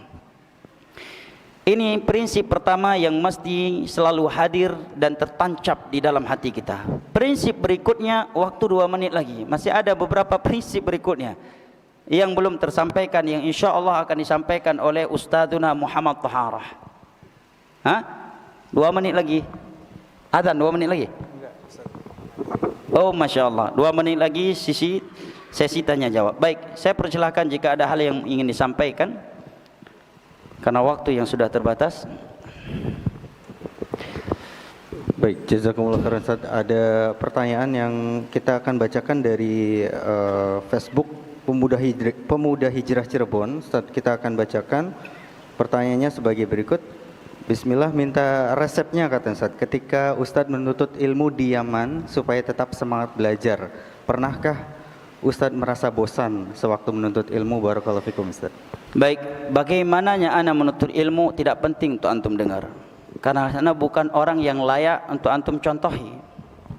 Ini prinsip pertama yang mesti selalu hadir dan tertancap di dalam hati kita. Prinsip berikutnya, waktu 2 menit lagi, masih ada beberapa prinsip berikutnya yang belum tersampaikan, yang insya Allah akan disampaikan oleh Ustadzuna Muhammad Taharah. 2 menit lagi. Adzan 2 menit lagi. Oh, masya Allah, 2 menit lagi sesi tanya jawab. Baik, saya persilahkan jika ada hal yang ingin disampaikan, karena waktu yang sudah terbatas. Baik, jazakumullah khairan Ustaz. Ada pertanyaan yang kita akan bacakan dari Facebook Pemuda Hijrah Cirebon. Ustaz, kita akan bacakan pertanyaannya sebagai berikut. Bismillah, minta resepnya kata Ustaz. Ketika Ustadz menuntut ilmu di Yaman supaya tetap semangat belajar, pernahkah Ustadz merasa bosan sewaktu menuntut ilmu? Barakallahu fikum Ustadz. Baik, bagaimananya ana menuntut ilmu tidak penting untuk antum dengar. Karena ana bukan orang yang layak untuk antum contohi.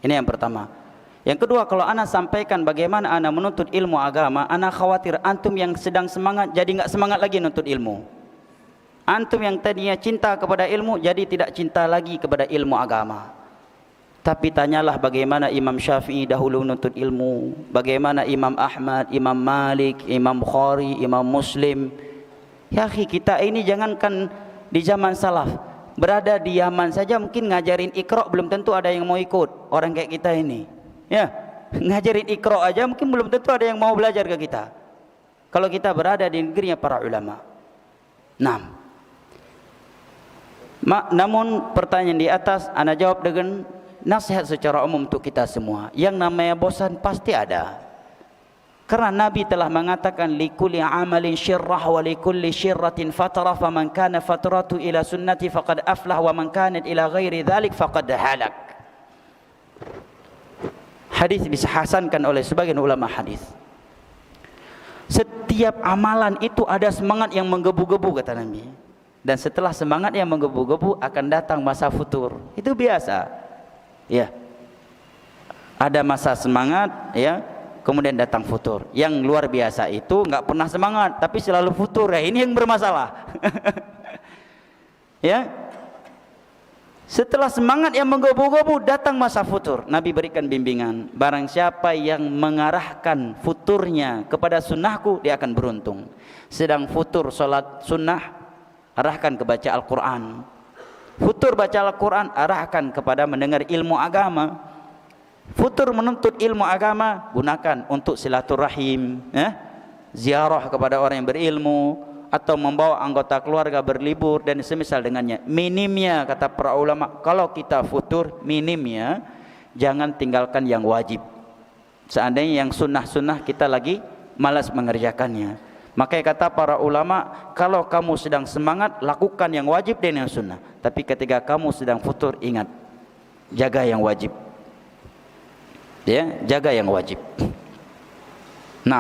Ini yang pertama. Yang kedua, kalau ana sampaikan bagaimana ana menuntut ilmu agama, ana khawatir antum yang sedang semangat jadi enggak semangat lagi menuntut ilmu. Antum yang tadinya cinta kepada ilmu jadi tidak cinta lagi kepada ilmu agama. Tapi tanyalah bagaimana Imam Syafi'i dahulu menuntut ilmu, bagaimana Imam Ahmad, Imam Malik, Imam Bukhari, Imam Muslim. Ya akhi, kita ini jangankan di zaman salaf, berada di Yaman saja mungkin ngajarin Iqra belum tentu ada yang mau ikut. Orang kayak kita ini, ya, ngajarin Iqra aja mungkin belum tentu ada yang mau belajar ke kita. Kalau kita berada di negerinya para ulama. Nah, namun pertanyaan di atas ana jawab dengan nasihat secara umum untuk kita semua. Yang namanya bosan pasti ada. Karena Nabi telah mengatakan likulli amalin syirrah wa likulli syirratin fatrah, faman kana fatratu ila sunnati faqad aflah wa man kanat ila ghairi dzalik faqad halak. Hadis dihasankan oleh sebagian ulama hadis. Setiap amalan itu ada semangat yang menggebu-gebu kata Nabi. Dan setelah semangat yang menggebu-gebu akan datang masa futur. Itu biasa. Ya. Ada masa semangat, ya, kemudian datang futur. Yang luar biasa itu enggak pernah semangat tapi selalu futur. Ya, ini yang bermasalah. Ya. Setelah semangat yang menggebu-gebu datang masa futur. Nabi berikan bimbingan, barang siapa yang mengarahkan futurnya kepada sunnahku dia akan beruntung. Sedang futur salat sunnah arahkan ke baca Al-Quran. Futur baca Al-Quran arahkan kepada mendengar ilmu agama. Futur menuntut ilmu agama gunakan untuk silaturahim, ziarah kepada orang yang berilmu, atau membawa anggota keluarga berlibur dan semisal dengannya. Minimnya kata para ulama, kalau kita futur minimnya jangan tinggalkan yang wajib. Seandainya yang sunnah-sunnah kita lagi malas mengerjakannya. Makanya kata para ulama, kalau kamu sedang semangat lakukan yang wajib dan yang sunnah. Tapi ketika kamu sedang futur ingat, jaga yang wajib. Ya, jaga yang wajib. 6.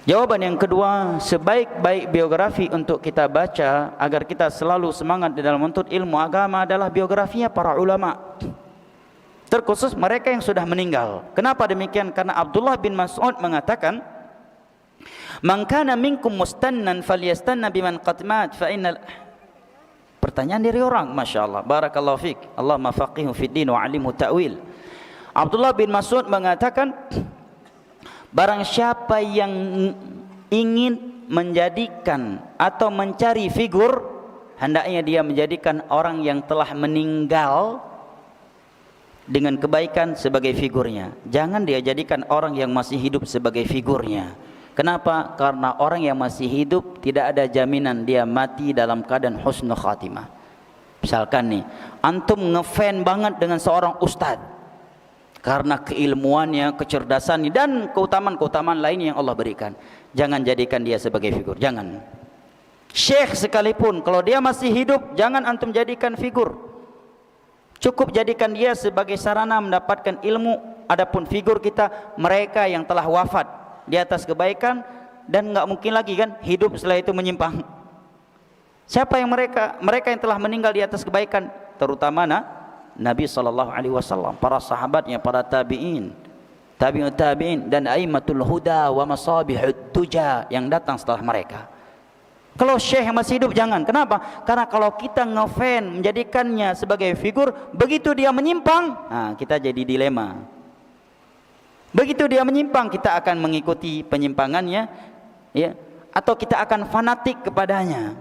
Jawaban yang kedua, sebaik-baik biografi untuk kita baca agar kita selalu semangat di dalam menuntut ilmu agama adalah biografinya para ulama. Terkhusus mereka yang sudah meninggal. Kenapa demikian? Karena Abdullah bin Mas'ud mengatakan, "Man kana minkum mustannan falyastanna biman qad mat fa innal." Pertanyaan dari orang, masyaallah, barakallahu fik. Allahumma faqihu fid din wa 'allimhu ta'wil. Abdullah bin Mas'ud mengatakan, barang siapa yang ingin menjadikan atau mencari figur, hendaknya dia menjadikan orang yang telah meninggal dengan kebaikan sebagai figurnya. Jangan dia jadikan orang yang masih hidup sebagai figurnya. Kenapa? Karena orang yang masih hidup tidak ada jaminan dia mati dalam keadaan husnul khatimah. Misalkan nih, antum ngefan banget dengan seorang ustadz karena keilmuannya, kecerdasannya dan keutamaan-keutamaan lain yang Allah berikan. Jangan jadikan dia sebagai figur, jangan. Syekh sekalipun kalau dia masih hidup, jangan antum jadikan figur. Cukup jadikan dia sebagai sarana mendapatkan ilmu. Adapun figur kita mereka yang telah wafat di atas kebaikan dan enggak mungkin lagi kan hidup setelah itu menyimpang. Siapa yang mereka? Mereka yang telah meninggal di atas kebaikan, terutama Nabi SAW, para sahabatnya, para tabi'in, tabi'ut tabi'in dan aimatul huda wa masabihut tuja yang datang setelah mereka. Kalau syekh yang masih hidup jangan. Kenapa? Karena kalau kita ngefan menjadikannya sebagai figur, begitu dia menyimpang, kita jadi dilema. Begitu dia menyimpang, kita akan mengikuti penyimpangannya, ya, atau kita akan fanatik kepadanya.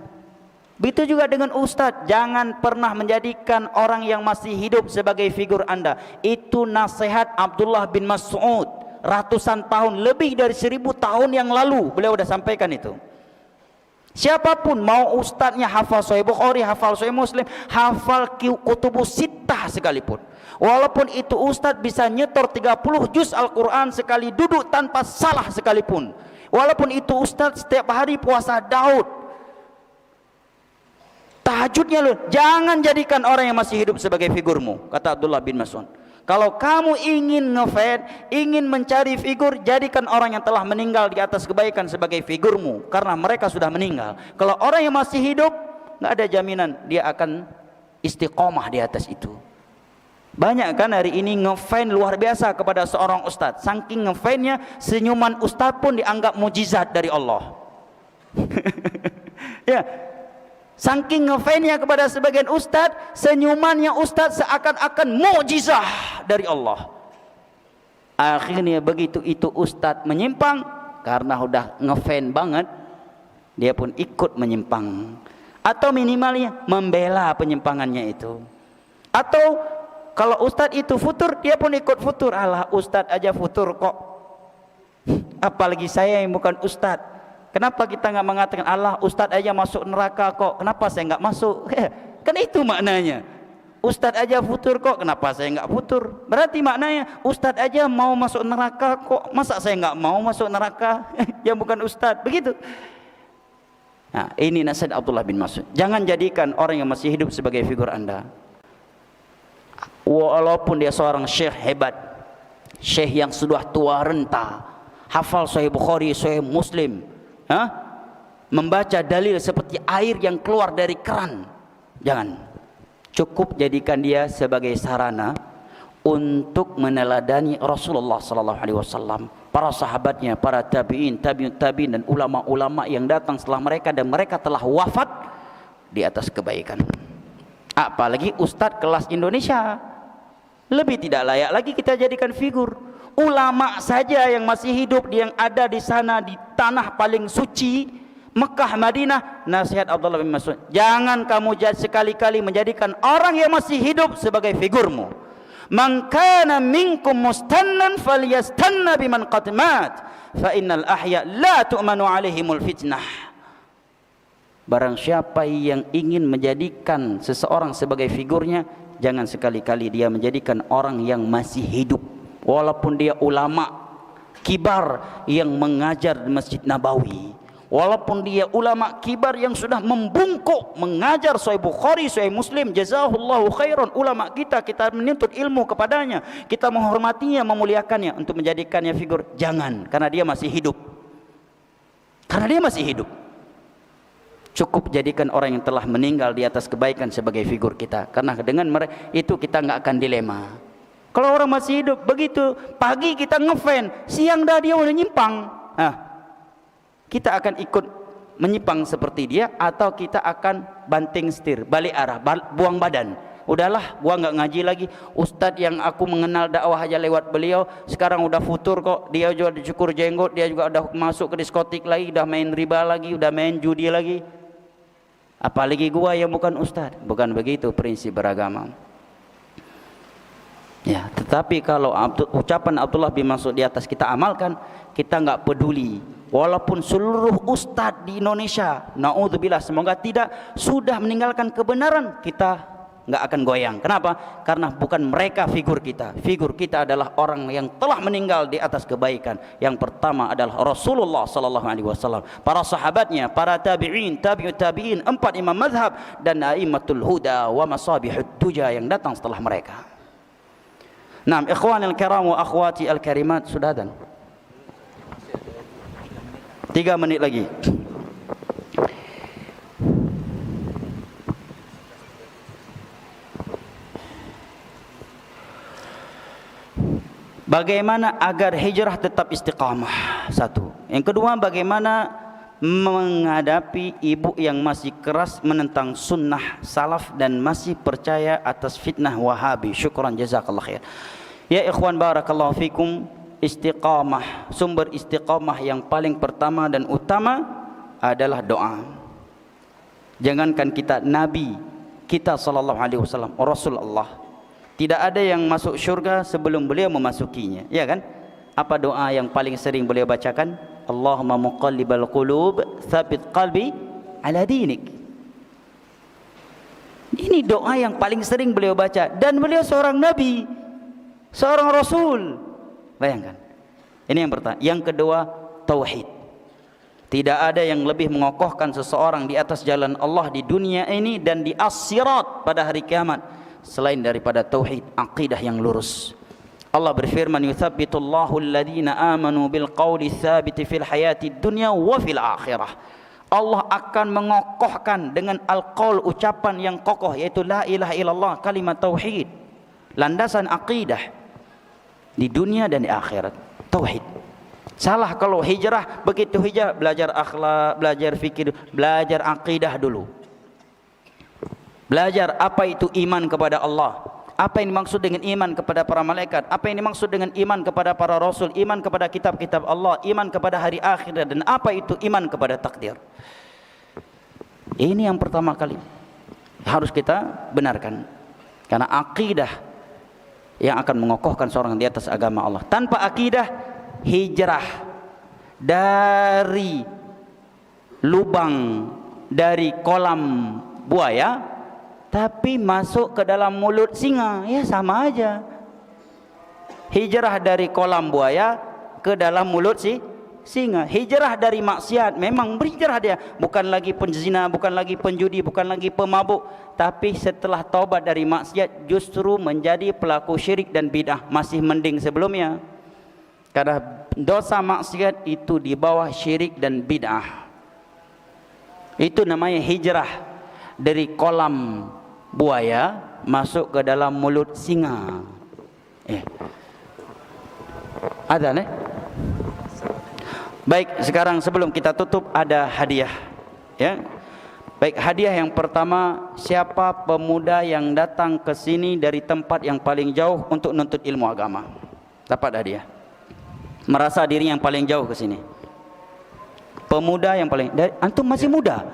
Begitu juga dengan ustadz, jangan pernah menjadikan orang yang masih hidup sebagai figur Anda. Itu nasihat Abdullah bin Mas'ud ratusan tahun, lebih dari 1000 tahun yang lalu beliau sudah sampaikan itu. Siapapun, mau ustadznya hafal Sahih Bukhari, hafal Sahih Muslim, hafal kutubus sittah sekalipun, walaupun itu ustadz bisa nyetor 30 juz Al-Quran sekali duduk tanpa salah sekalipun, walaupun itu ustadz setiap hari puasa Daud, tahajudnya lu. Jangan jadikan orang yang masih hidup sebagai figurmu, kata Abdullah bin Mas'ud. Kalau kamu ingin ngefan, ingin mencari figur, jadikan orang yang telah meninggal di atas kebaikan sebagai figurmu, karena mereka sudah meninggal. Kalau orang yang masih hidup, nggak ada jaminan dia akan istiqomah di atas itu. Banyak kan hari ini ngefan luar biasa kepada seorang ustadz. Saking ngefannya, senyuman ustadz pun dianggap mujizat dari Allah. Ya, saking ngefannya kepada sebagian ustadz, senyumannya ustadz seakan-akan mukjizah dari Allah. Akhirnya begitu itu ustadz menyimpang, karena udah ngefan banget, dia pun ikut menyimpang. Atau minimalnya membela penyimpangannya itu. Atau kalau ustadz itu futur, dia pun ikut futur. Alah, ustadz aja futur kok, apalagi saya yang bukan ustadz. Kenapa kita nggak mengatakan Allah, ustadz aja masuk neraka kok, kenapa saya nggak masuk? Kan itu maknanya. Ustadz aja futur kok, kenapa saya nggak futur? Berarti maknanya ustadz aja mau masuk neraka kok, masa saya nggak mau masuk neraka? Yang bukan ustadz, begitu. Nah, ini nasihat Abdullah bin Mas'ud. Jangan jadikan orang yang masih hidup sebagai figur Anda. Walaupun dia seorang syekh hebat, syekh yang sudah tua renta, hafal Sahih Bukhari, Sahih Muslim, membaca dalil seperti air yang keluar dari keran. Jangan. Cukup jadikan dia sebagai sarana untuk meneladani Rasulullah sallallahu alaihi wasallam, para sahabatnya, para tabi'in, tabi'ut tabi'in, dan ulama-ulama yang datang setelah mereka, dan mereka telah wafat di atas kebaikan. Apalagi ustadz kelas Indonesia, lebih tidak layak lagi kita jadikan figur. Ulama saja yang masih hidup, yang ada di sana di tanah paling suci Mekah, Madinah. Nasihat Abdullah bin Mas'ud, jangan kamu sekali-kali menjadikan orang yang masih hidup sebagai figurmu. Man kana minkum mustannan falyastanna biman qad mat fa innal ahya la tu'manu alaihimul fitnah. Barang siapa yang ingin menjadikan seseorang sebagai figurnya, jangan sekali-kali dia menjadikan orang yang masih hidup, walaupun dia ulama kibar yang mengajar di Masjid Nabawi, walaupun dia ulama kibar yang sudah membungkuk mengajar Sahih Bukhari, Sahih Muslim, jazahullahu khairan. Ulama kita menuntut ilmu kepadanya, kita menghormatinya, memuliakannya. Untuk menjadikannya figur, jangan, karena dia masih hidup. Karena dia masih hidup. Cukup jadikan orang yang telah meninggal di atas kebaikan sebagai figur kita, karena dengan mereka itu kita nggak akan dilema. Kalau orang masih hidup begitu, pagi kita ngefan, siang dah dia udah nyimpang, kita akan ikut menyimpang seperti dia, atau kita akan banting setir, balik arah, buang badan. Udahlah, gua nggak ngaji lagi. Ustadz yang aku mengenal dakwah aja lewat beliau, sekarang udah futur kok. Dia juga dicukur jenggot, dia juga udah masuk ke diskotik lagi, udah main riba lagi, udah main judi lagi. Apalagi gua yang bukan ustadz. Bukan begitu prinsip beragama. Ya, tetapi kalau ucapan Abdullah bin Mas'ud di atas kita amalkan, kita nggak peduli. Walaupun seluruh ustadz di Indonesia, naudzubillah, semoga tidak, sudah meninggalkan kebenaran, kita nggak akan goyang. Kenapa? Karena bukan mereka figur kita. Figur kita adalah orang yang telah meninggal di atas kebaikan. Yang pertama adalah Rasulullah sallallahu alaihi wasallam, para sahabatnya, para tabi'in, tabi'ut tabi'in, 4 imam mazhab, dan a'immatul huda wa masabihud duja yang datang setelah mereka. Naam, ikhwanil kiram wa akhwati al karimat, sudah dan 3 menit lagi. Bagaimana agar hijrah tetap istiqamah? 1. Yang kedua, bagaimana menghadapi ibu yang masih keras menentang sunnah salaf dan masih percaya atas fitnah Wahabi. Syukran, jazakallah khair. Ya ikhwan, barakallahu fikum. Istiqamah, sumber istiqamah yang paling pertama dan utama adalah doa. Jangankan kita, Nabi kita sallallahu alaihi wasallam, Rasulullah, tidak ada yang masuk syurga sebelum beliau memasukinya, ya kan? Apa doa yang paling sering beliau bacakan? Allahumma muqallibal qulub, tsabit qalbi ala dinik. Ini doa yang paling sering beliau baca, dan beliau seorang nabi, seorang rasul. Bayangkan. Ini yang pertama. Yang kedua, tauhid. Tidak ada yang lebih mengokohkan seseorang di atas jalan Allah di dunia ini dan di as-sirat pada hari kiamat selain daripada tauhid, akidah yang lurus. Allah berfirman, yuthabbitullahu alladhina amanu bil qawli tsabiti fil hayati dunya wa fil akhirah. Allah akan mengokohkan dengan al-qaul, ucapan yang kokoh, yaitu la ilaha illallah, kalimat tauhid, landasan akidah di dunia dan di akhirat. Tauhid. Salah kalau hijrah, begitu hijrah belajar akhlak, belajar fikir, belajar akidah dulu. Belajar apa itu iman kepada Allah, apa yang dimaksud dengan iman kepada para malaikat, apa yang dimaksud dengan iman kepada para rasul, iman kepada kitab-kitab Allah, iman kepada hari akhir, dan apa itu iman kepada takdir. Ini yang pertama kali harus kita benarkan, karena akidah yang akan mengokohkan seorang di atas agama Allah. Tanpa akidah, hijrah dari lubang, dari kolam buaya tapi masuk ke dalam mulut singa, ya sama aja. Hijrah dari kolam buaya ke dalam mulut singa. Hijrah dari maksiat, memang berhijrah dia, bukan lagi penzina, bukan lagi penjudi, bukan lagi pemabuk, tapi setelah taubat dari maksiat justru menjadi pelaku syirik dan bid'ah. Masih mending sebelumnya, karena dosa maksiat itu di bawah syirik dan bid'ah. Itu namanya hijrah dari kolam buaya masuk ke dalam mulut singa. Ada nih? Baik, sekarang sebelum kita tutup ada hadiah, ya. Baik, hadiah yang pertama, siapa pemuda yang datang ke sini dari tempat yang paling jauh untuk nuntut ilmu agama, dapat hadiah. Merasa diri yang paling jauh ke sini. Pemuda yang paling, antum masih muda.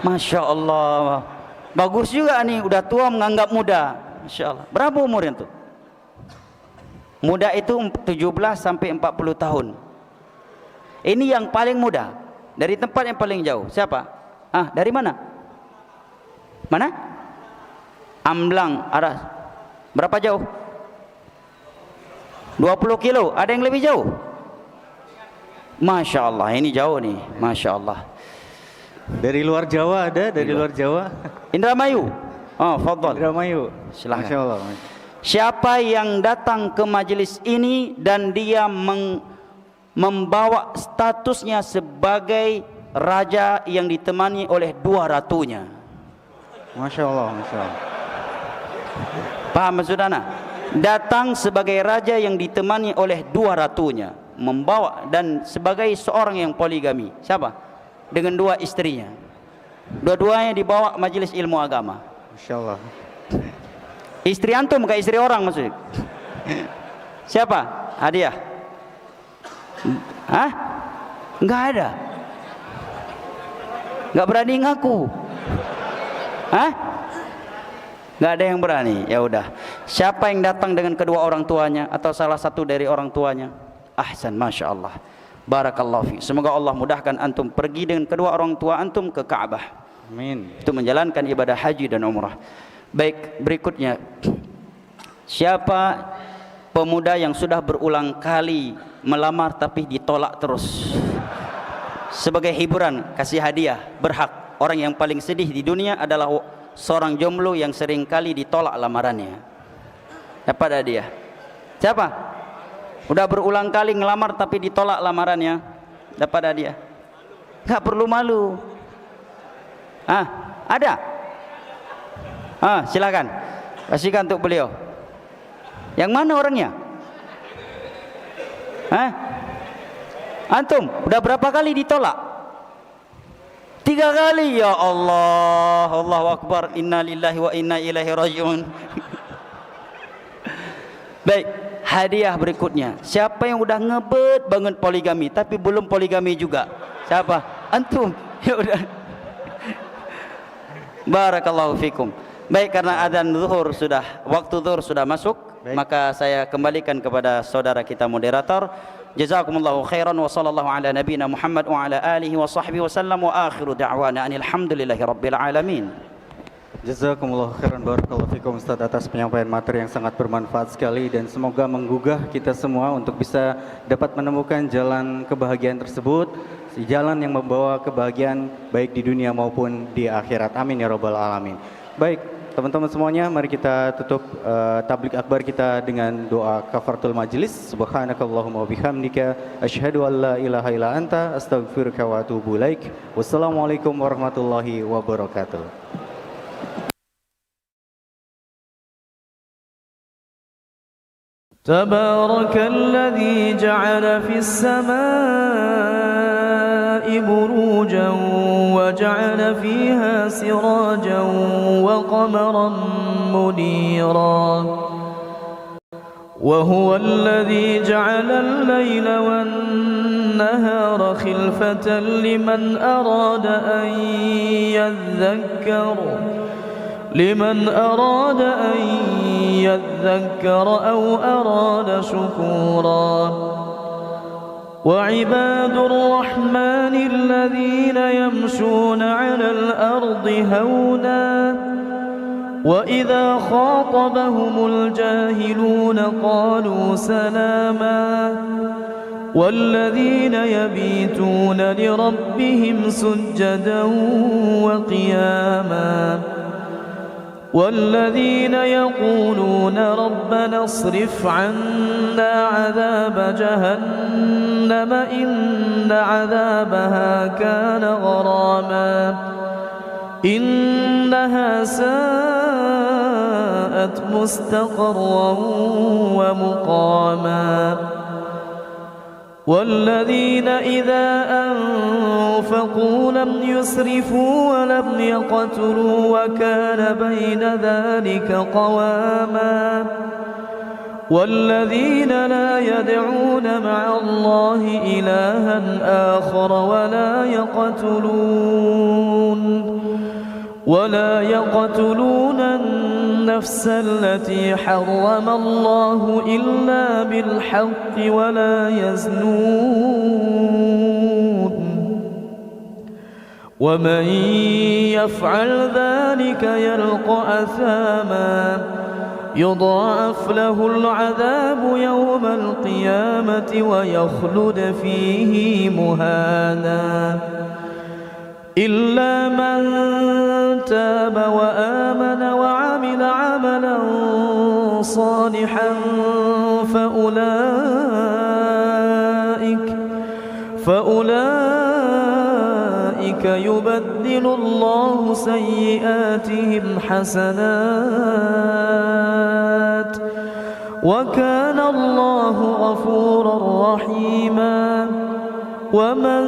Masya Allah, bagus juga nih, udah tua menganggap muda. Masya Allah. Berapa umurnya tuh? Muda itu 17 sampai 40 tahun. Ini yang paling muda dari tempat yang paling jauh. Siapa? Dari mana? Mana? Amblang, arah. Berapa jauh? 20 kilo. Ada yang lebih jauh? Masya Allah, ini jauh nih. Masya Allah. Dari luar Jawa ada, dari luar Jawa. Indramayu. Fadhal. Indramayu. Silakan. Masya Allah. Siapa yang datang ke majelis ini dan dia membawa statusnya sebagai raja yang ditemani oleh 2 ratunya. Masya Allah, Masya Allah. Paham maksud anak? Datang sebagai raja yang ditemani oleh 2 ratunya, membawa, dan sebagai seorang yang poligami. Siapa? Dengan 2 istrinya. Dua-duanya dibawa majelis ilmu agama. Masya Allah. Istri antum bukan istri orang maksudnya. Siapa? Hadiah? Enggak ada. Enggak berani ngaku. Enggak ada yang berani. Ya udah. Siapa yang datang dengan kedua orang tuanya atau salah satu dari orang tuanya? Ahsan, Masya Allah. Barakallahu fi. Semoga Allah mudahkan antum pergi dengan kedua orang tua antum ke Ka'bah. Amin. Itu menjalankan ibadah haji dan umrah. Baik, berikutnya, siapa pemuda yang sudah berulang kali melamar tapi ditolak terus? Sebagai hiburan, kasih hadiah, berhak. Orang yang paling sedih di dunia adalah seorang jomblo yang sering kali ditolak lamarannya. Dapat hadiah. Siapa? Udah berulang kali ngelamar tapi ditolak lamarannya, dapat hadiah. Gak perlu malu. Ada? Silakan. Kasihkan untuk beliau. Yang mana orangnya? Antum udah berapa kali ditolak? 3 kali. Ya Allah, Allahu Akbar. Inna lillahi wa inna ilaihi rajiun. Baik, hadiah berikutnya. Siapa yang udah ngebet banget poligami tapi belum poligami juga? Siapa? Antum. Ya udah. Barakallahu fikum. Baik, karena adzan zuhur sudah, waktu zuhur sudah masuk, maka saya kembalikan kepada saudara kita moderator. Jazakumullahu khairan wa sallallahu ala nabiyina Muhammad wa ala alihi wa sahbihi wa sallam wa akhiru da'wana anil hamdulillahi rabbil alamin. Jazakumullah khairan barakallahu fikum Ustaz atas penyampaian materi yang sangat bermanfaat sekali dan semoga menggugah kita semua untuk bisa dapat menemukan jalan kebahagiaan tersebut, jalan yang membawa kebahagiaan baik di dunia maupun di akhirat. Amin ya rabbal alamin. Baik, teman-teman semuanya, mari kita tutup tablik akbar kita dengan doa kafaratul majlis. Subhanakallahumma wa bihamdika asyhadu an la ilaha illa anta astaghfiruka wa atubu ilaik. Wassalamualaikum warahmatullahi wabarakatuh. تبارك الذي جعل في السماء بروجا وجعل فيها سراجا وقمرا منيرا وهو الذي جعل الليل والنهار خلفة لمن أراد أن يذكر أو أراد شكورا وعباد الرحمن الذين يمشون على الأرض هونا وإذا خاطبهم الجاهلون قالوا سلاما والذين يبيتون لربهم سجدا وقياما والذين يقولون ربنا اصرف عنا عذاب جهنم إن عذابها كان غراما إنها ساءت مستقرا ومقاما والذين إذا أنفقوا لم يسرفوا ولم يقتروا وكان بين ذلك قواما والذين لا يدعون مع الله إلها آخر ولا يقتلون النفس التي حرم الله إلا بالحق ولا يزنون ومن يفعل ذلك يلقى أثاما يضاعف له العذاب يوم القيامة ويخلد فيه مهانا إلا من تاب وآمن وعمل عملا صالحا فأولئك يبدل الله سيئاتهم حسنات وكان الله غفورا رحيما ومن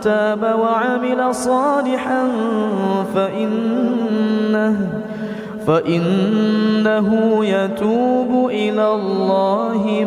تاب وعمل صالحا فإنه يتوب إلى الله